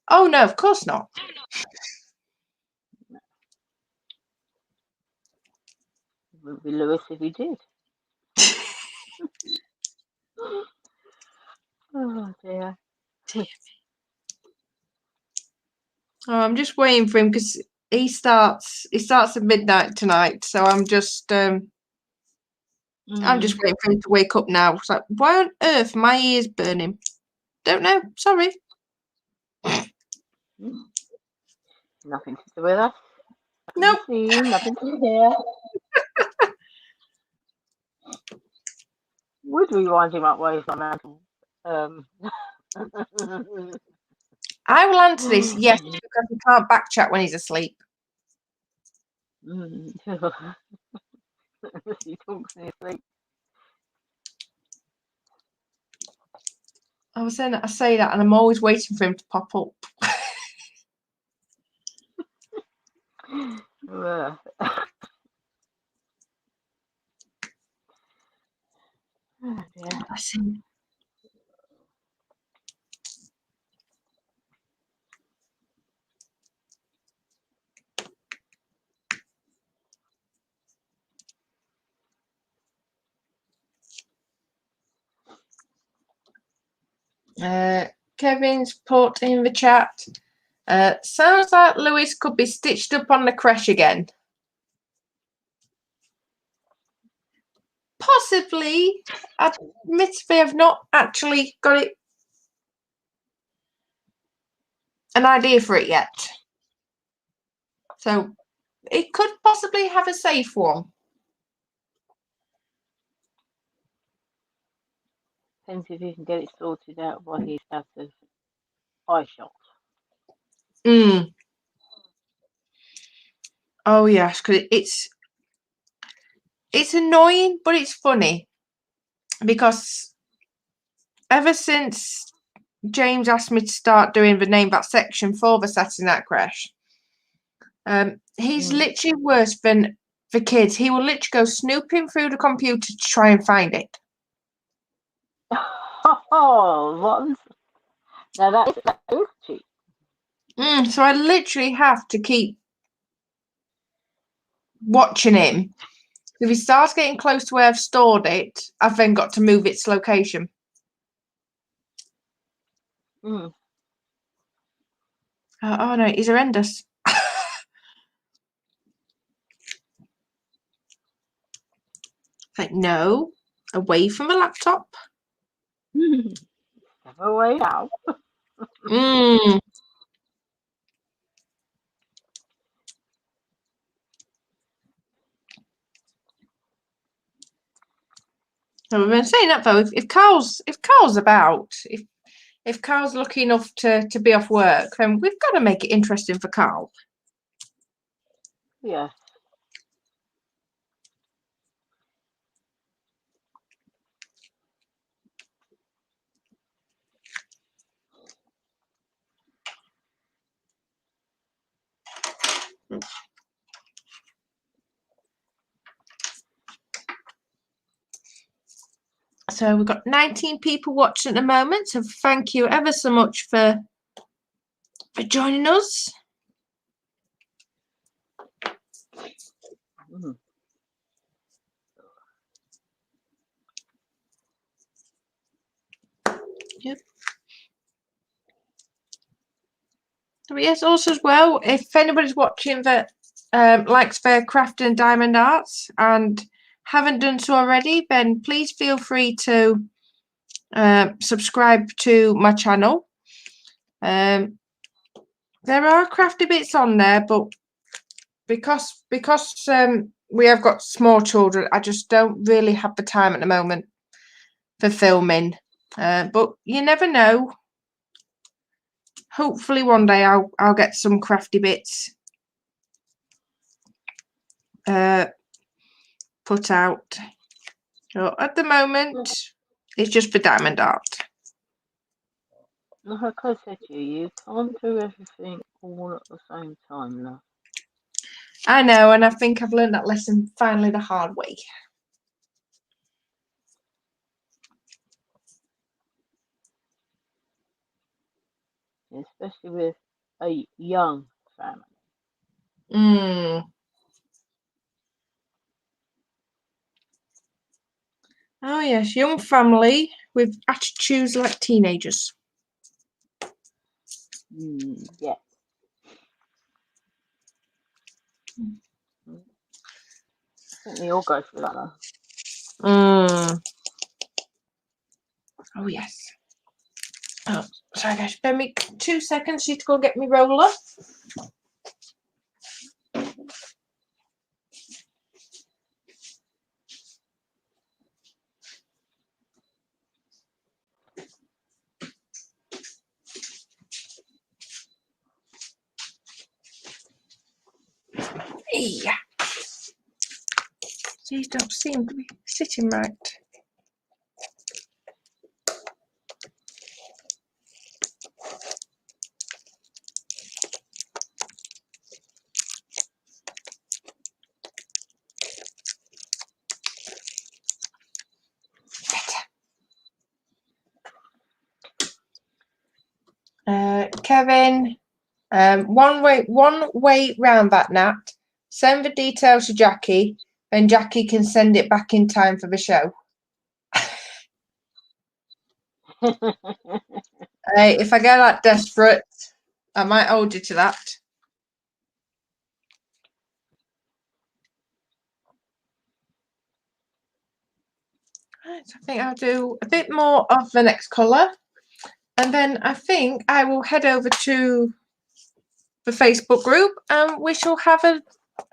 Oh no, of course not. It wouldn't be Lewis if he did. Oh dear. Oh, I'm just waiting for him because he starts at midnight tonight. So I'm just waiting for him to wake up now. It's like, why on earth are my ears burning? Don't know. Sorry. Nothing to do with us. Nope. See, nothing to hear. Would we wind him up while he's on mantle? I will answer this yes because he can't backchat when he's asleep. He talks in his sleep. I was saying that I say that, and I'm always waiting for him to pop up. Oh dear. Bless him. Kevin's put in the chat. Sounds like Lewis could be stitched up on the creche again. Possibly. Admittedly, I've not actually got an idea for it yet. So it could possibly have a safe one. Depends if you can get it sorted out while he's out of eye shot. Oh yes, because it's annoying, but it's funny because ever since James asked me to start doing the name that section for the Saturday Night Crash, he's literally worse than the kids. He will literally go snooping through the computer to try and find it. Oh, what? Now that is cheap. So I literally have to keep watching him. If he starts getting close to where I've stored it, I've then got to move its location. Oh no, he's horrendous. Like, no, away from the laptop. Step away now. So we've been saying that though. If Carl's about, if Carl's lucky enough to be off work, then we've got to make it interesting for Carl. Yeah. So we've got 19 people watching at the moment. So thank you ever so much for joining us. Mm. Yep. So yes, also as well, if anybody's watching that likes their craft and diamond arts and haven't done so already, then please feel free to subscribe to my channel. There are crafty bits on there, but because we have got small children, I just don't really have the time at the moment for filming. But you never know. Hopefully one day I'll get some crafty bits put out. So at the moment it's just for diamond art. Like I said to you, you can't do everything all at the same time, love. I know, and I think I've learned that lesson finally the hard way. Especially with a young family. Oh yes, young family with attitudes like teenagers. Yeah. I think they all go through that though. Oh yes. Oh, sorry guys, spare me 2 seconds. Need to go get me roller. Yeah. These don't seem to be sitting right. Kevin, one way round that, Nat. Send the details to Jackie, and Jackie can send it back in time for the show. If I get that desperate, I might hold you to that. Right, so I think I'll do a bit more of the next colour, and then I think I will head over to the Facebook group and we shall have a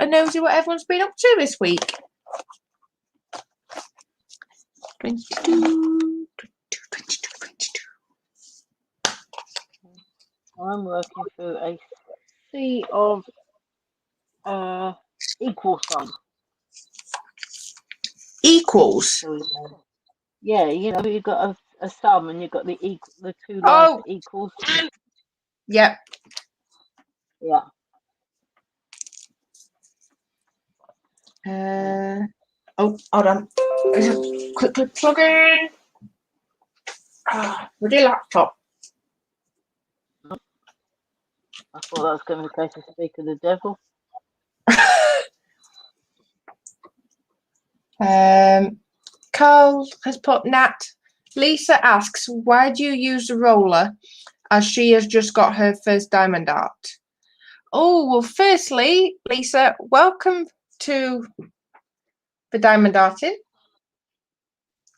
nosy what everyone's been up to this week. 22. I'm working through a sea of equal sign. Equals. So, yeah, you know, you've got a sum and you've got the two lines Oh, equals. yep. Yeah. Oh, hold on. Just quickly plug in. With your laptop. I thought that was going to be the case of speak of the devil. Carl has put Nat. Lisa asks, why do you use the roller as she has just got her first diamond art? Oh, well, firstly, Lisa, welcome to the diamond arting.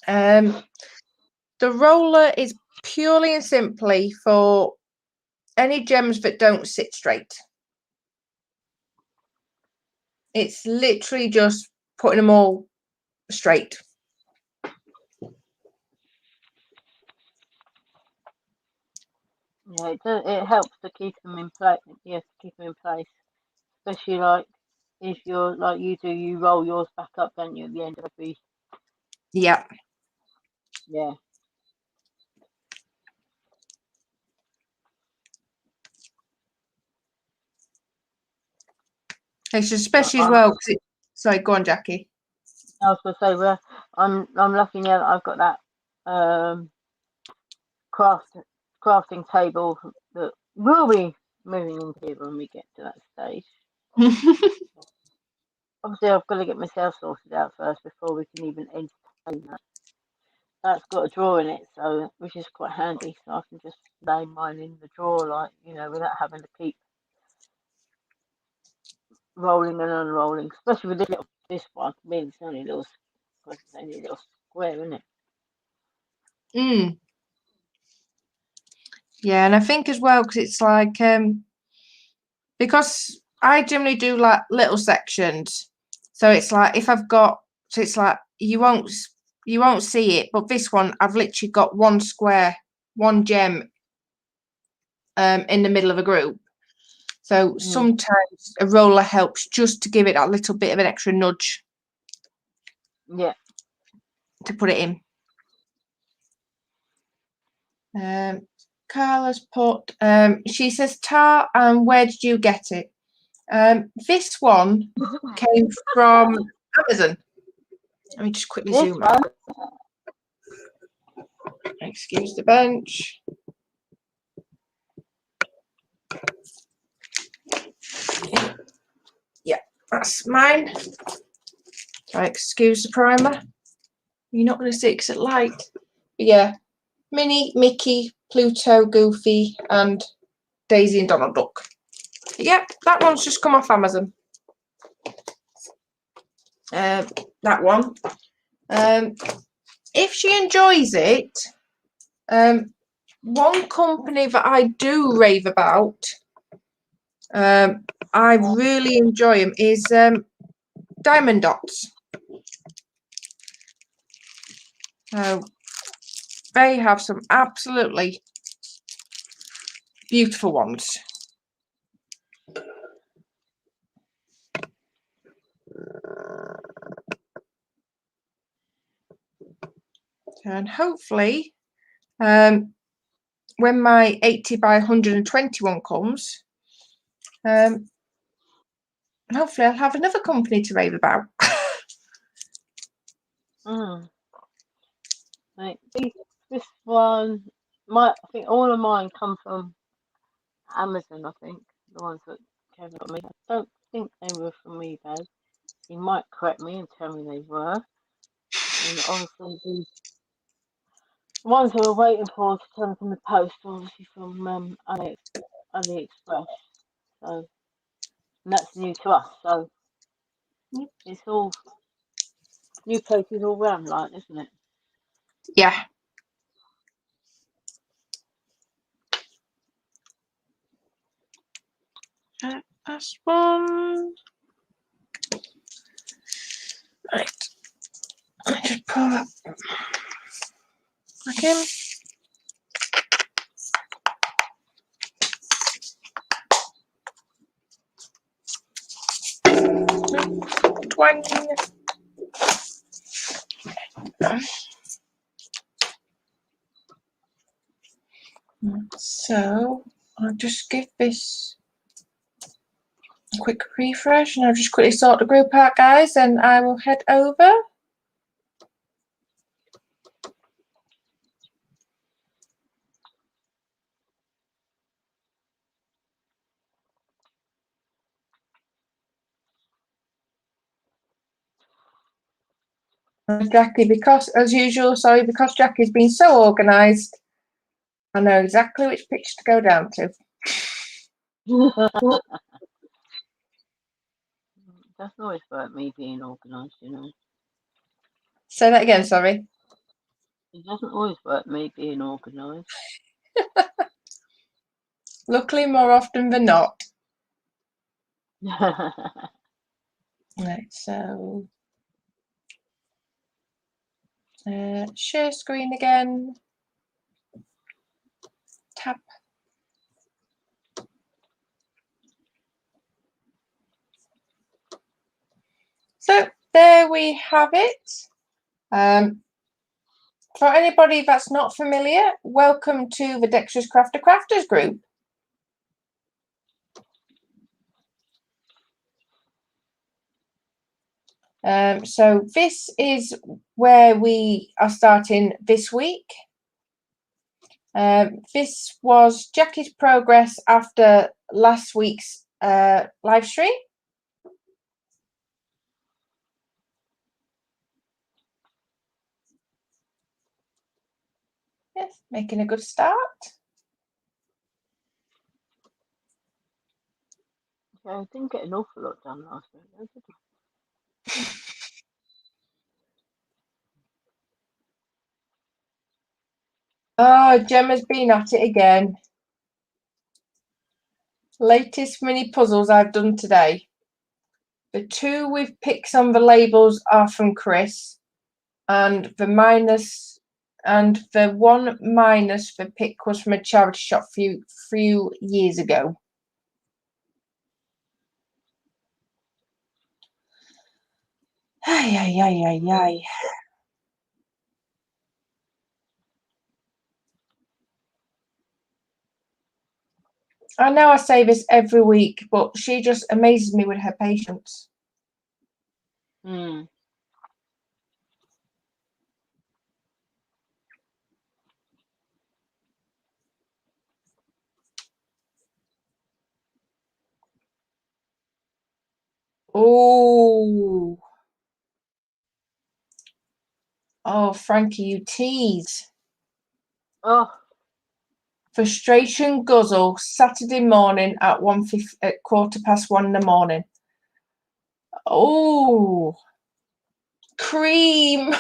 The roller is purely and simply for any gems that don't sit straight. It's literally just putting them all straight. Yeah, it helps to keep them in place. Yes, keep them in place. Especially like if you're like you roll yours back up, don't you, at the end of a piece? Yeah. Yeah. It's especially as well. Sorry, go on, Jackie. I was going to say, well, I'm lucky now that I've got that crafting table that will be moving into here when we get to that stage. Obviously, I've got to get myself sorted out first before we can even entertain that. That's got a drawer in it, so which is quite handy. So I can just lay mine in the drawer, like without having to keep rolling and unrolling. Especially with this one, I mean, it's only a little square, isn't it? Mm. Yeah, and I think as well because it's like because I generally do like little sections, so it's like if I've got it's like you won't see it, but this one I've literally got one square, one gem in the middle of a group. So sometimes a roller helps just to give it a little bit of an extra nudge. Yeah. To put it in. Carla's put, she says, Tar, and where did you get it? This one came from Amazon. Let me just quickly zoom out. Excuse the bench. Yeah, that's mine. Sorry, excuse the primer. You're not going to see it because it's light. But yeah, Minnie, Mickey, Pluto, Goofy, and Daisy and Donald Duck. Yep, that one's just come off Amazon. That one. If she enjoys it, one company that I do rave about, I really enjoy them, is Diamond Dots. They have some absolutely beautiful ones. And hopefully, when my 80 by 121 comes, hopefully I'll have another company to rave about. Right. This one, I think all of mine come from Amazon. I think the ones that Kevin got me. I don't think they were from eBay. He might correct me and tell me they were. And obviously the ones that we're waiting for to come from the post, obviously from AliExpress. So and that's new to us. So it's all new places all round, like, isn't it? Yeah. That's one. Right. I just pull that back in. Twang. So I'll just give this a quick refresh and I'll just quickly sort the group out, guys, and I will head over. Jackie, because as usual, sorry, because Jackie's been so organised, I know exactly which picture to go down to. It doesn't always work me being organised, Say that again, sorry. It doesn't always work me being organised. Luckily, more often than not. Right, so share screen again. Tap. So there we have it. For anybody that's not familiar, welcome to the Dexterous Crafter Crafters group. So this is where we are starting this week. This was Jackie's progress after last week's live stream. Yes, making a good start. Yeah, I didn't get an awful lot done last week, though, did I? Oh, Gemma's been at it again. Latest mini puzzles I've done today. The 2 with picks on the labels are from Chris, and the 1 minus the pick was from a charity shop few years ago. Ay, ay, ay, ay, ay. I know I say this every week, but she just amazes me with her patience. Mm. Oh, Frankie, you tease. Oh, Frustration guzzle Saturday morning at 1:15 in the morning. Oh, cream.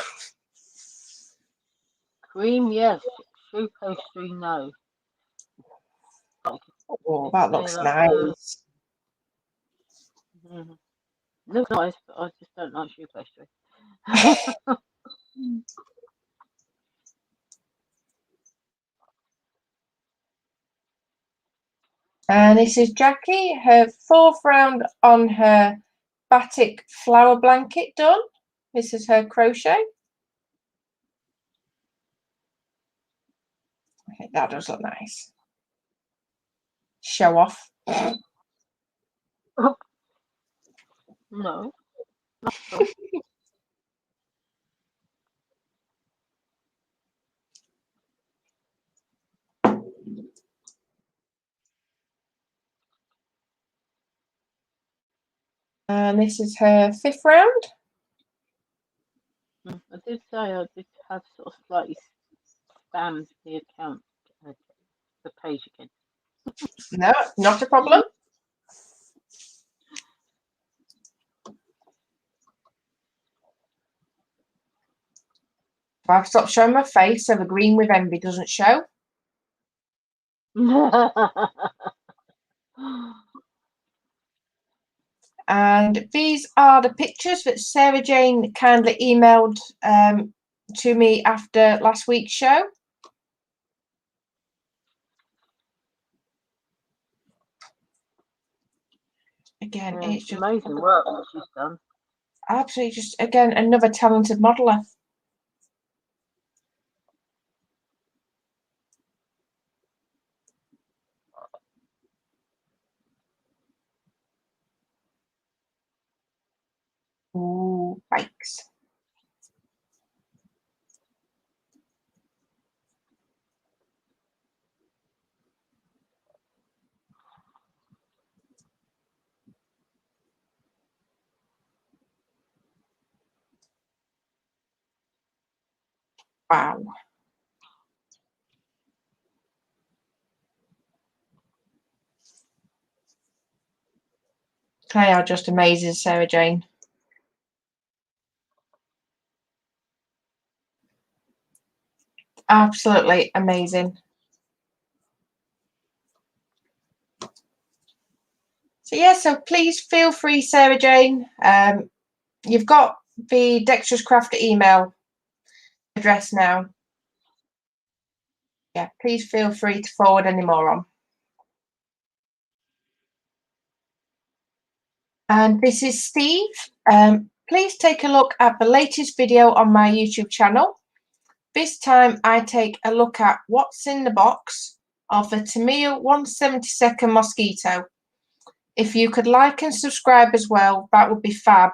cream, yes. Shoe pastry, no. Oh, It's that say looks like nice. looks nice, but I just don't like shoe pastry. And this is Jackie, her 4th round on her batik flower blanket done. This is her crochet. Okay, that does look nice. Show off. No. And this is her 5th round. I did say I did have sort of slightly spammed the account, the page again. No, not a problem. I've stopped showing my face so the green with envy doesn't show. And these are the pictures that Sarah Jane kindly emailed to me after last week's show. Again, Yeah, it's just amazing work that she's done. absolutely just, again, another talented modeler. Ooh, bikes. Wow. They are just amazing, Sarah Jane. Absolutely amazing. So yeah, so please feel free, Sarah Jane. You've got the Dexterous Crafter email address now. Yeah, please feel free to forward any more on. And this is Steve. Please take a look at the latest video on my YouTube channel. This time I take a look at what's in the box of the Tamiya 172nd Mosquito. If you could like and subscribe as well, that would be fab.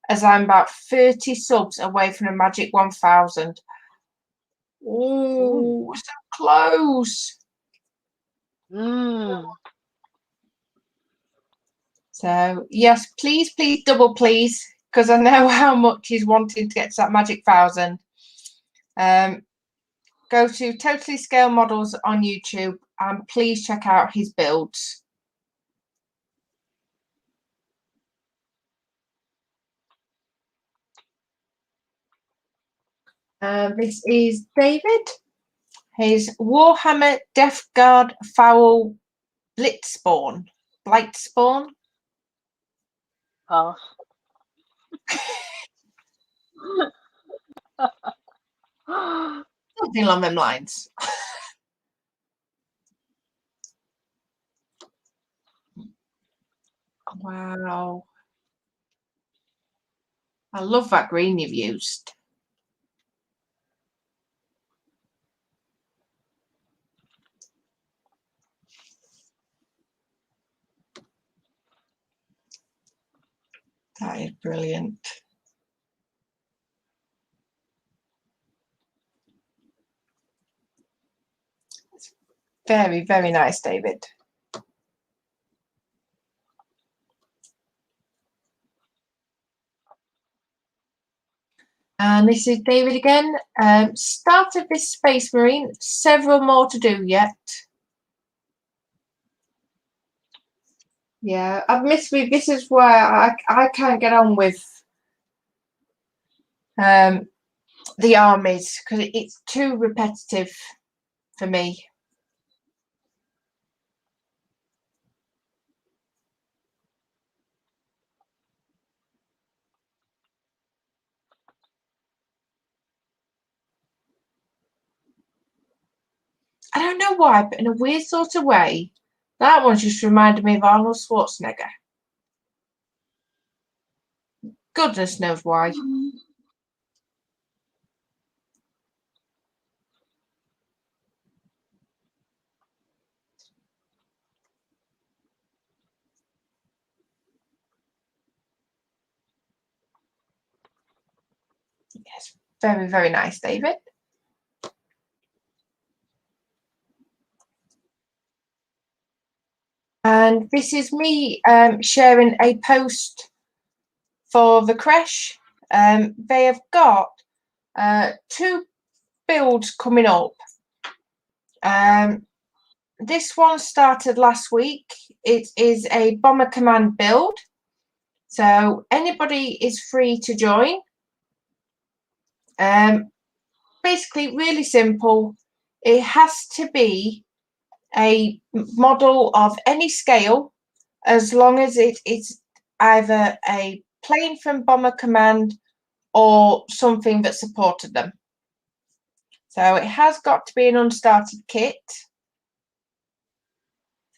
as I'm about 30 subs away from the magic 1,000. Oh, so close. So yes, please, double please, because I know how much he's wanting to get to that magic 1,000. Go to Totally Scale Models on YouTube and please check out his builds. This is David. His Warhammer Death Guard Foul Blightspawn. Pass. Something along them lines. Wow. I love that green you've used. That is brilliant. Very, very nice, David. And this is David again. Started this Space Marine, several more to do yet. Yeah, admittedly, this is where I can't get on with the armies because it's too repetitive for me. I don't know why, but in a weird sort of way, that one just reminded me of Arnold Schwarzenegger. Goodness knows why. Yes, very, very nice, David. And this is me sharing a post for the creche. They have got 2 builds coming up. This one started last week. It is a Bomber Command build. So anybody is free to join. Basically, really simple. It has to be a model of any scale, as long as it's either a plane from Bomber Command or something that supported them. So it has got to be an unstarted kit.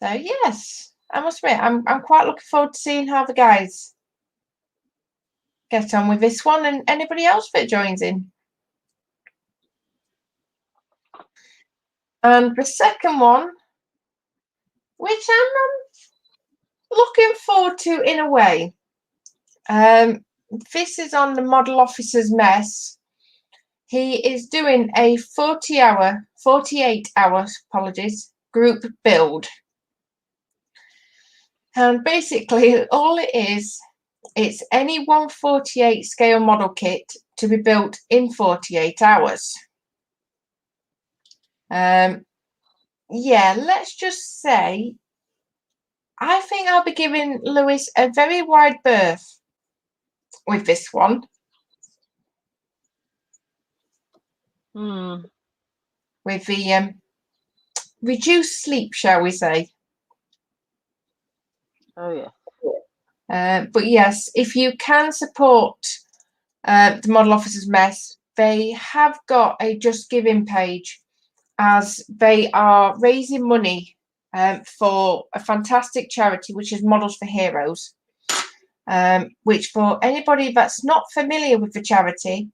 So yes, I must admit, I'm quite looking forward to seeing how the guys get on with this one and anybody else that joins in. And the second one, which I'm looking forward to in a way. This is on the Model Officer's Mess. He is doing a 48 hours, group build. And basically all it is, it's any 1/48 scale model kit to be built in 48 hours. Yeah, let's just say, I think I'll be giving Lewis a very wide berth with this one. With the reduced sleep, shall we say. Oh, yeah. But yes, if you can support the Model Officers Mess, they have got a Just Giving page, as they are raising money for a fantastic charity, which is Models for Heroes, which, for anybody that's not familiar with the charity,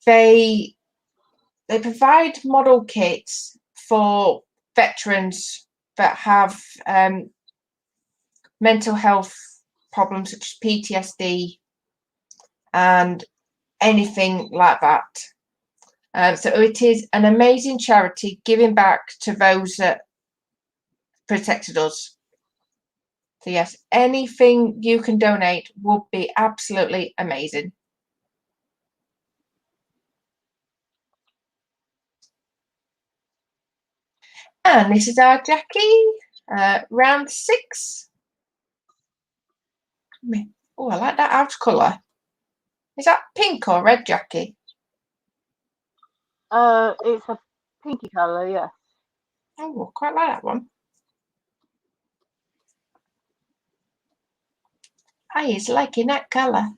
they provide model kits for veterans that have mental health problems such as PTSD, and anything like that. So it is an amazing charity giving back to those that protected us. So yes, anything you can donate would be absolutely amazing. And this is our Jackie, round 6. Oh, I like that outer colour. Is that pink or red, Jackie? It's a pinky colour, yeah. Oh, I quite like that one. I is liking that colour.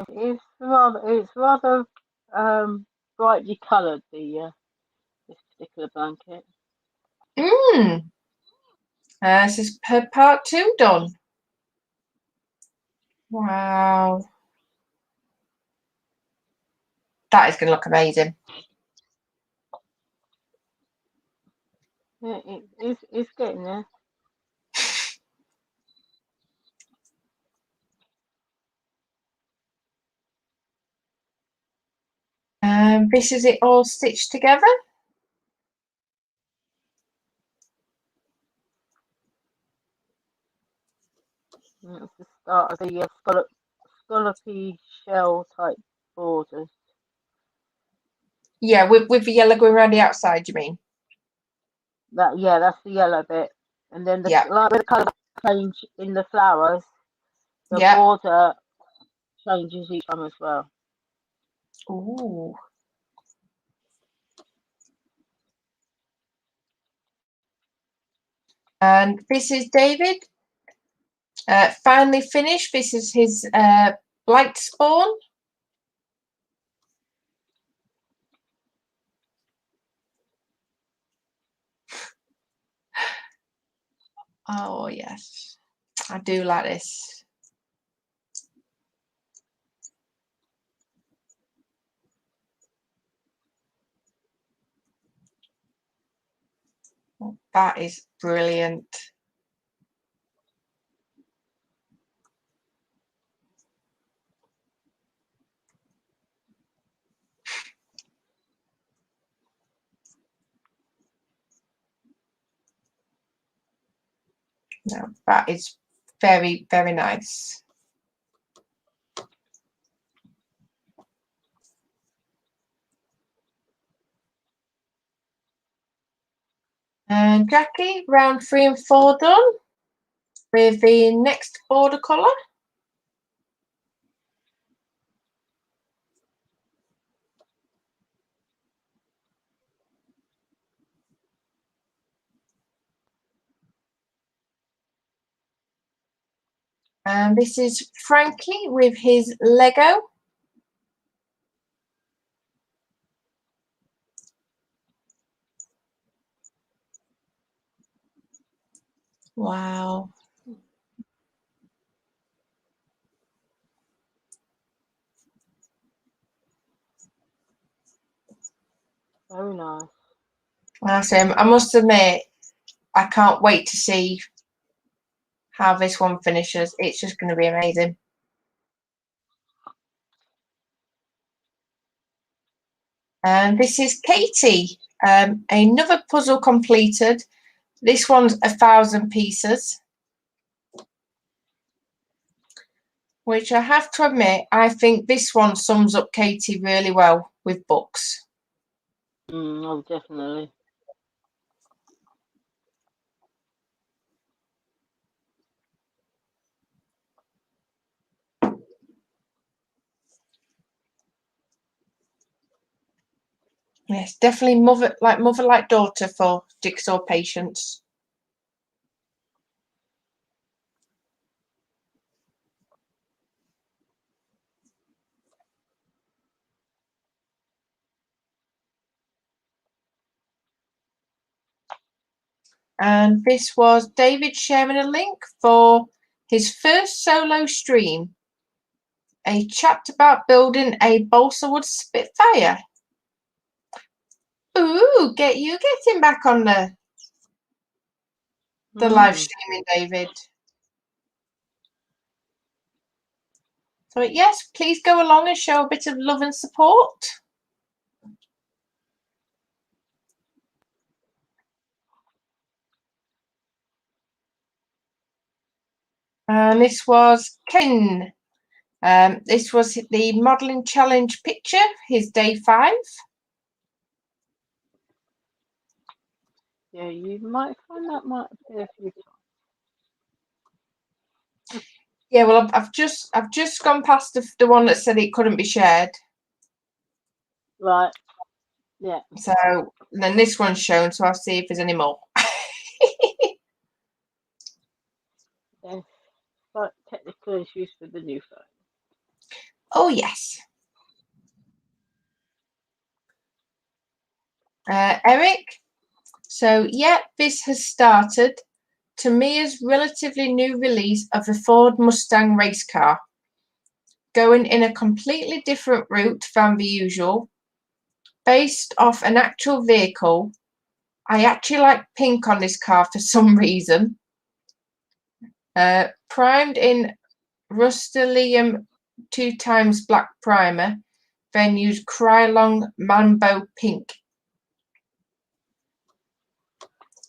It's rather brightly coloured, this particular blanket. This is per part 2 done. Wow. That is going to look amazing. Yeah, it's getting there. This is it all stitched together. That's the start of the scallopy shell type borders. Yeah, with the yellow going around the outside, you mean? That's the yellow bit, and then Yeah. like with the colour change in the flowers, the Yeah. border changes each time as well. Ooh. And this is David. Finally finished. This is his blight spawn. Oh yes, I do like this. That is brilliant. No, that is very, very nice. And Jackie, round 3 and 4 done with the next border colour. And this is Frankie with his Lego. Wow. Very nice. I must admit, I can't wait to see how this one finishes. It's just going to be amazing. And this is Katie. Another puzzle completed. This one's 1,000 pieces, which I have to admit, I think this one sums up Katie really well with books. Oh, definitely. Yes, definitely mother like daughter for jigsaw patience. And this was David sharing a link for his first solo stream, a chat about building a balsa wood Spitfire. Ooh, getting back on the live streaming, David. So yes, please go along and show a bit of love and support. And this was Ken. This was the modelling challenge picture, his day 5. Yeah, you might find that might appear a few times. Yeah, well, I've just gone past the one that said it couldn't be shared. Right. Yeah. So then this one's shown, so I'll see if there's any more. Yeah. But technical issues with the new phone. Oh yes. Eric. So yeah, this has started. Tamiya's relatively new release of the Ford Mustang race car, going in a completely different route than the usual. Based off an actual vehicle, I actually like pink on this car for some reason. Primed in Rust-Oleum 2x black primer, then used Krylon Mambo pink.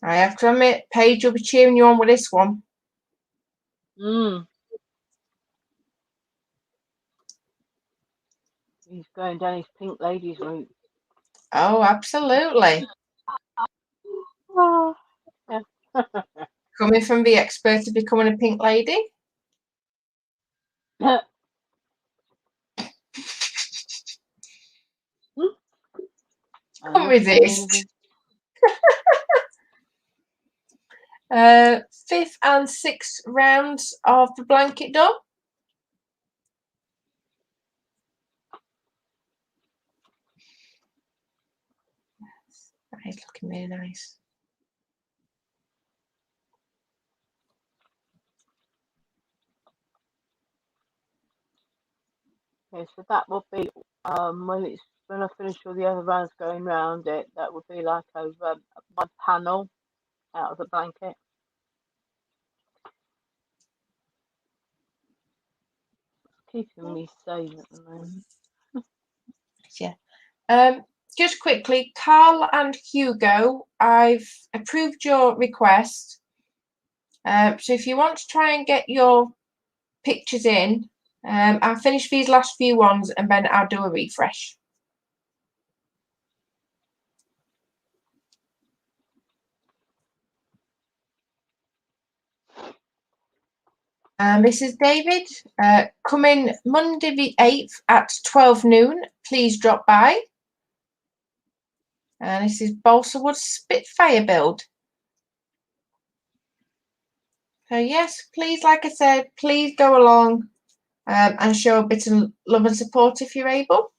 I have to admit, Paige will be cheering you on with this one. He's going down his pink ladies route. Oh, absolutely. Oh, yeah. Coming from the expert to becoming a pink lady. Can't resist. 5th and 6th rounds of the blanket done. That is looking really nice. Okay, so that will be when I finish all the other rounds going round it. That would be like over my panel out of the blanket. Keeping me sane at the moment. Yeah. Just quickly, Carl and Hugo, I've approved your request. So if you want to try and get your pictures in, I'll finish these last few ones and then I'll do a refresh. This is David. Coming Monday the 8th at 12 noon. Please drop by. And this is Balsa Wood Spitfire build. So yes, please, like I said, please go along and show a bit of love and support if you're able.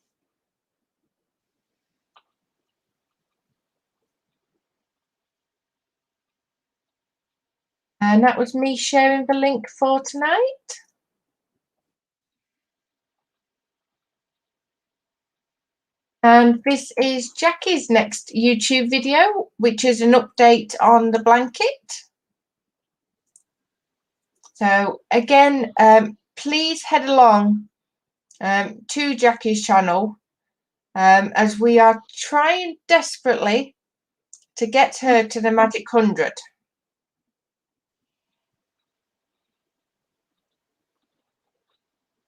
And that was me sharing the link for tonight. And this is Jackie's next YouTube video, which is an update on the blanket. So again, please head along to Jackie's channel as we are trying desperately to get her to the magic 100.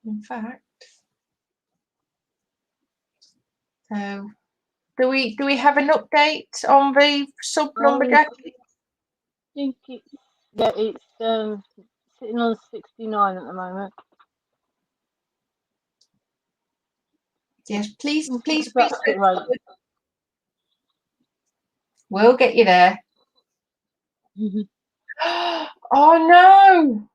In fact, so do we have an update on the sub number, Jackie? I think it's sitting on 69 at the moment. Yes, please. Right. We'll get you there. Oh no!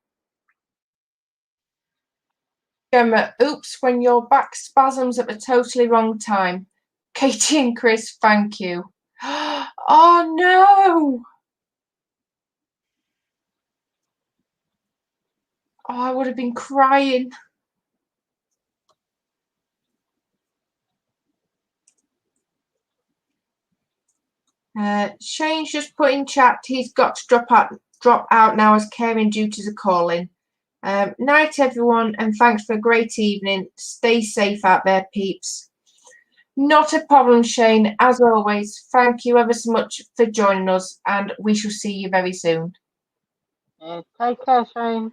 Gemma, oops, when your back spasms at the totally wrong time. Katie and Chris, thank you. Oh no! Oh, I would have been crying. Shane's just put in chat he's got to drop out now as caring duties are calling. Night, everyone, and thanks for a great evening. Stay safe out there, peeps. Not a problem, Shane. As always, thank you ever so much for joining us, and we shall see you very soon. Yeah, take care, Shane.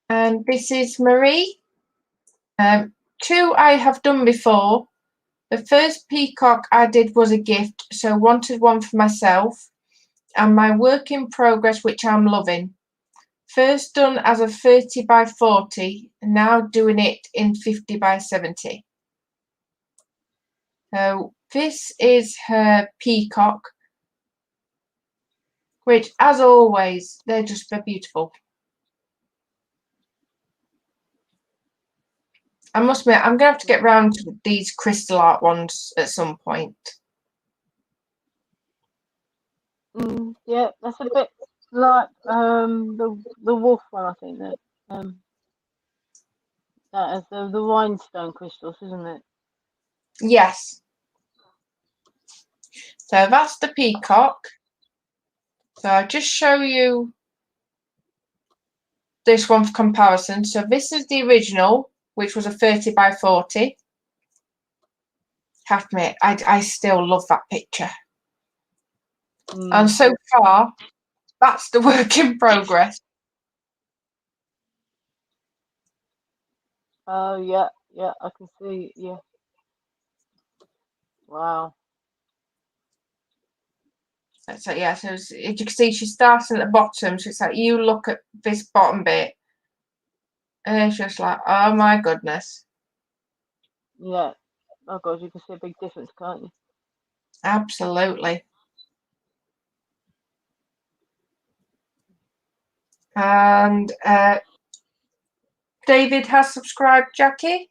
And this is Marie. Two I have done before. The first peacock I did was a gift, so wanted one for myself, and my work in progress, which I'm loving. First done as a 30 by 40, and now doing it in 50 by 70. So this is her peacock, which, as always, they're beautiful. I must admit, I'm going to have to get round to these crystal art ones at some point. Yeah, that's a bit like the wolf one, I think that that is the rhinestone crystals, isn't it? Yes. So that's the peacock. So I'll just show you this one for comparison. So this is the original, which was a 30 by 40. Have to admit, I still love that picture. And so far, that's the work in progress. Oh yeah, I can see. Yeah. Wow. So yeah, so as you can see, she's starting at the bottom. So it's like you look at this bottom bit, and it's just like, oh my goodness. Yeah. Oh God, you can see a big difference, can't you? Absolutely. And David has subscribed, Jackie.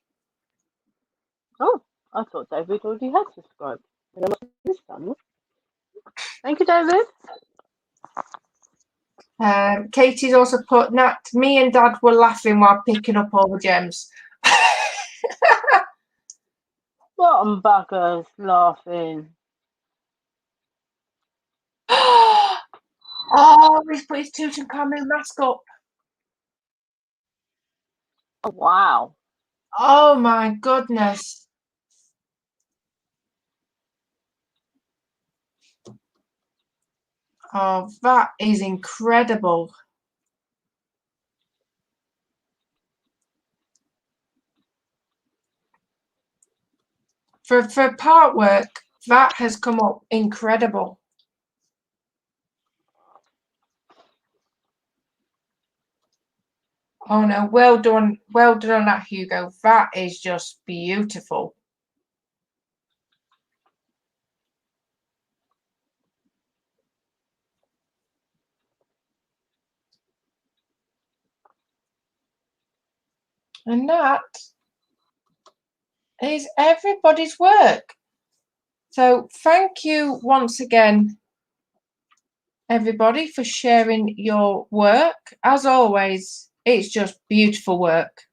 Oh, I thought David already had subscribed. But I must have missed that. Thank you, David. Katie's also put, Nat, me and Dad were laughing while picking up all the gems. Bottom buggers laughing. Oh, he's put his Tutankhamun mask up. Oh wow. Oh my goodness. Oh, that is incredible. For part work, that has come up incredible. Oh no, well done on that, Hugo. That is just beautiful. And that is everybody's work. So thank you once again, everybody, for sharing your work. As always, it's just beautiful work.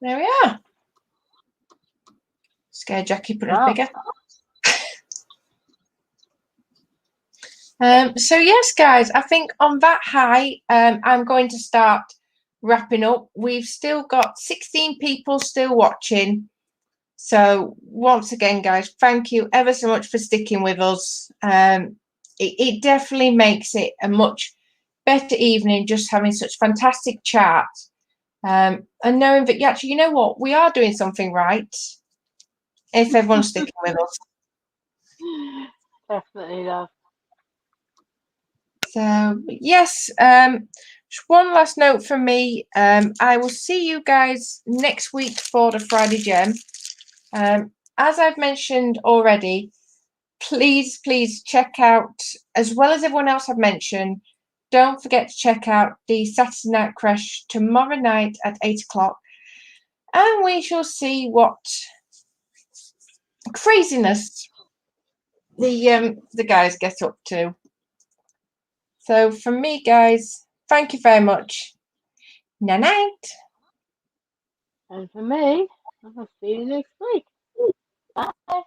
There we are. Scare Jackie, put it bigger. So yes, guys, I think on that high, I'm going to start wrapping up. We've still got 16 people still watching. So once again, guys, thank you ever so much for sticking with us. It definitely makes it a much better evening just having such fantastic chat. And knowing that, actually, you know what, we are doing something right if everyone's sticking with us. Definitely, love. So yes, just one last note from me. I will see you guys next week for the Friday Gem. As I've mentioned already, please check out, as well as everyone else I've mentioned, don't forget to check out the Saturday Night Crash tomorrow night at 8 o'clock, and we shall see what craziness the guys get up to. So from me, guys, thank you very much. Night. And for me, I'll see you next week. Bye.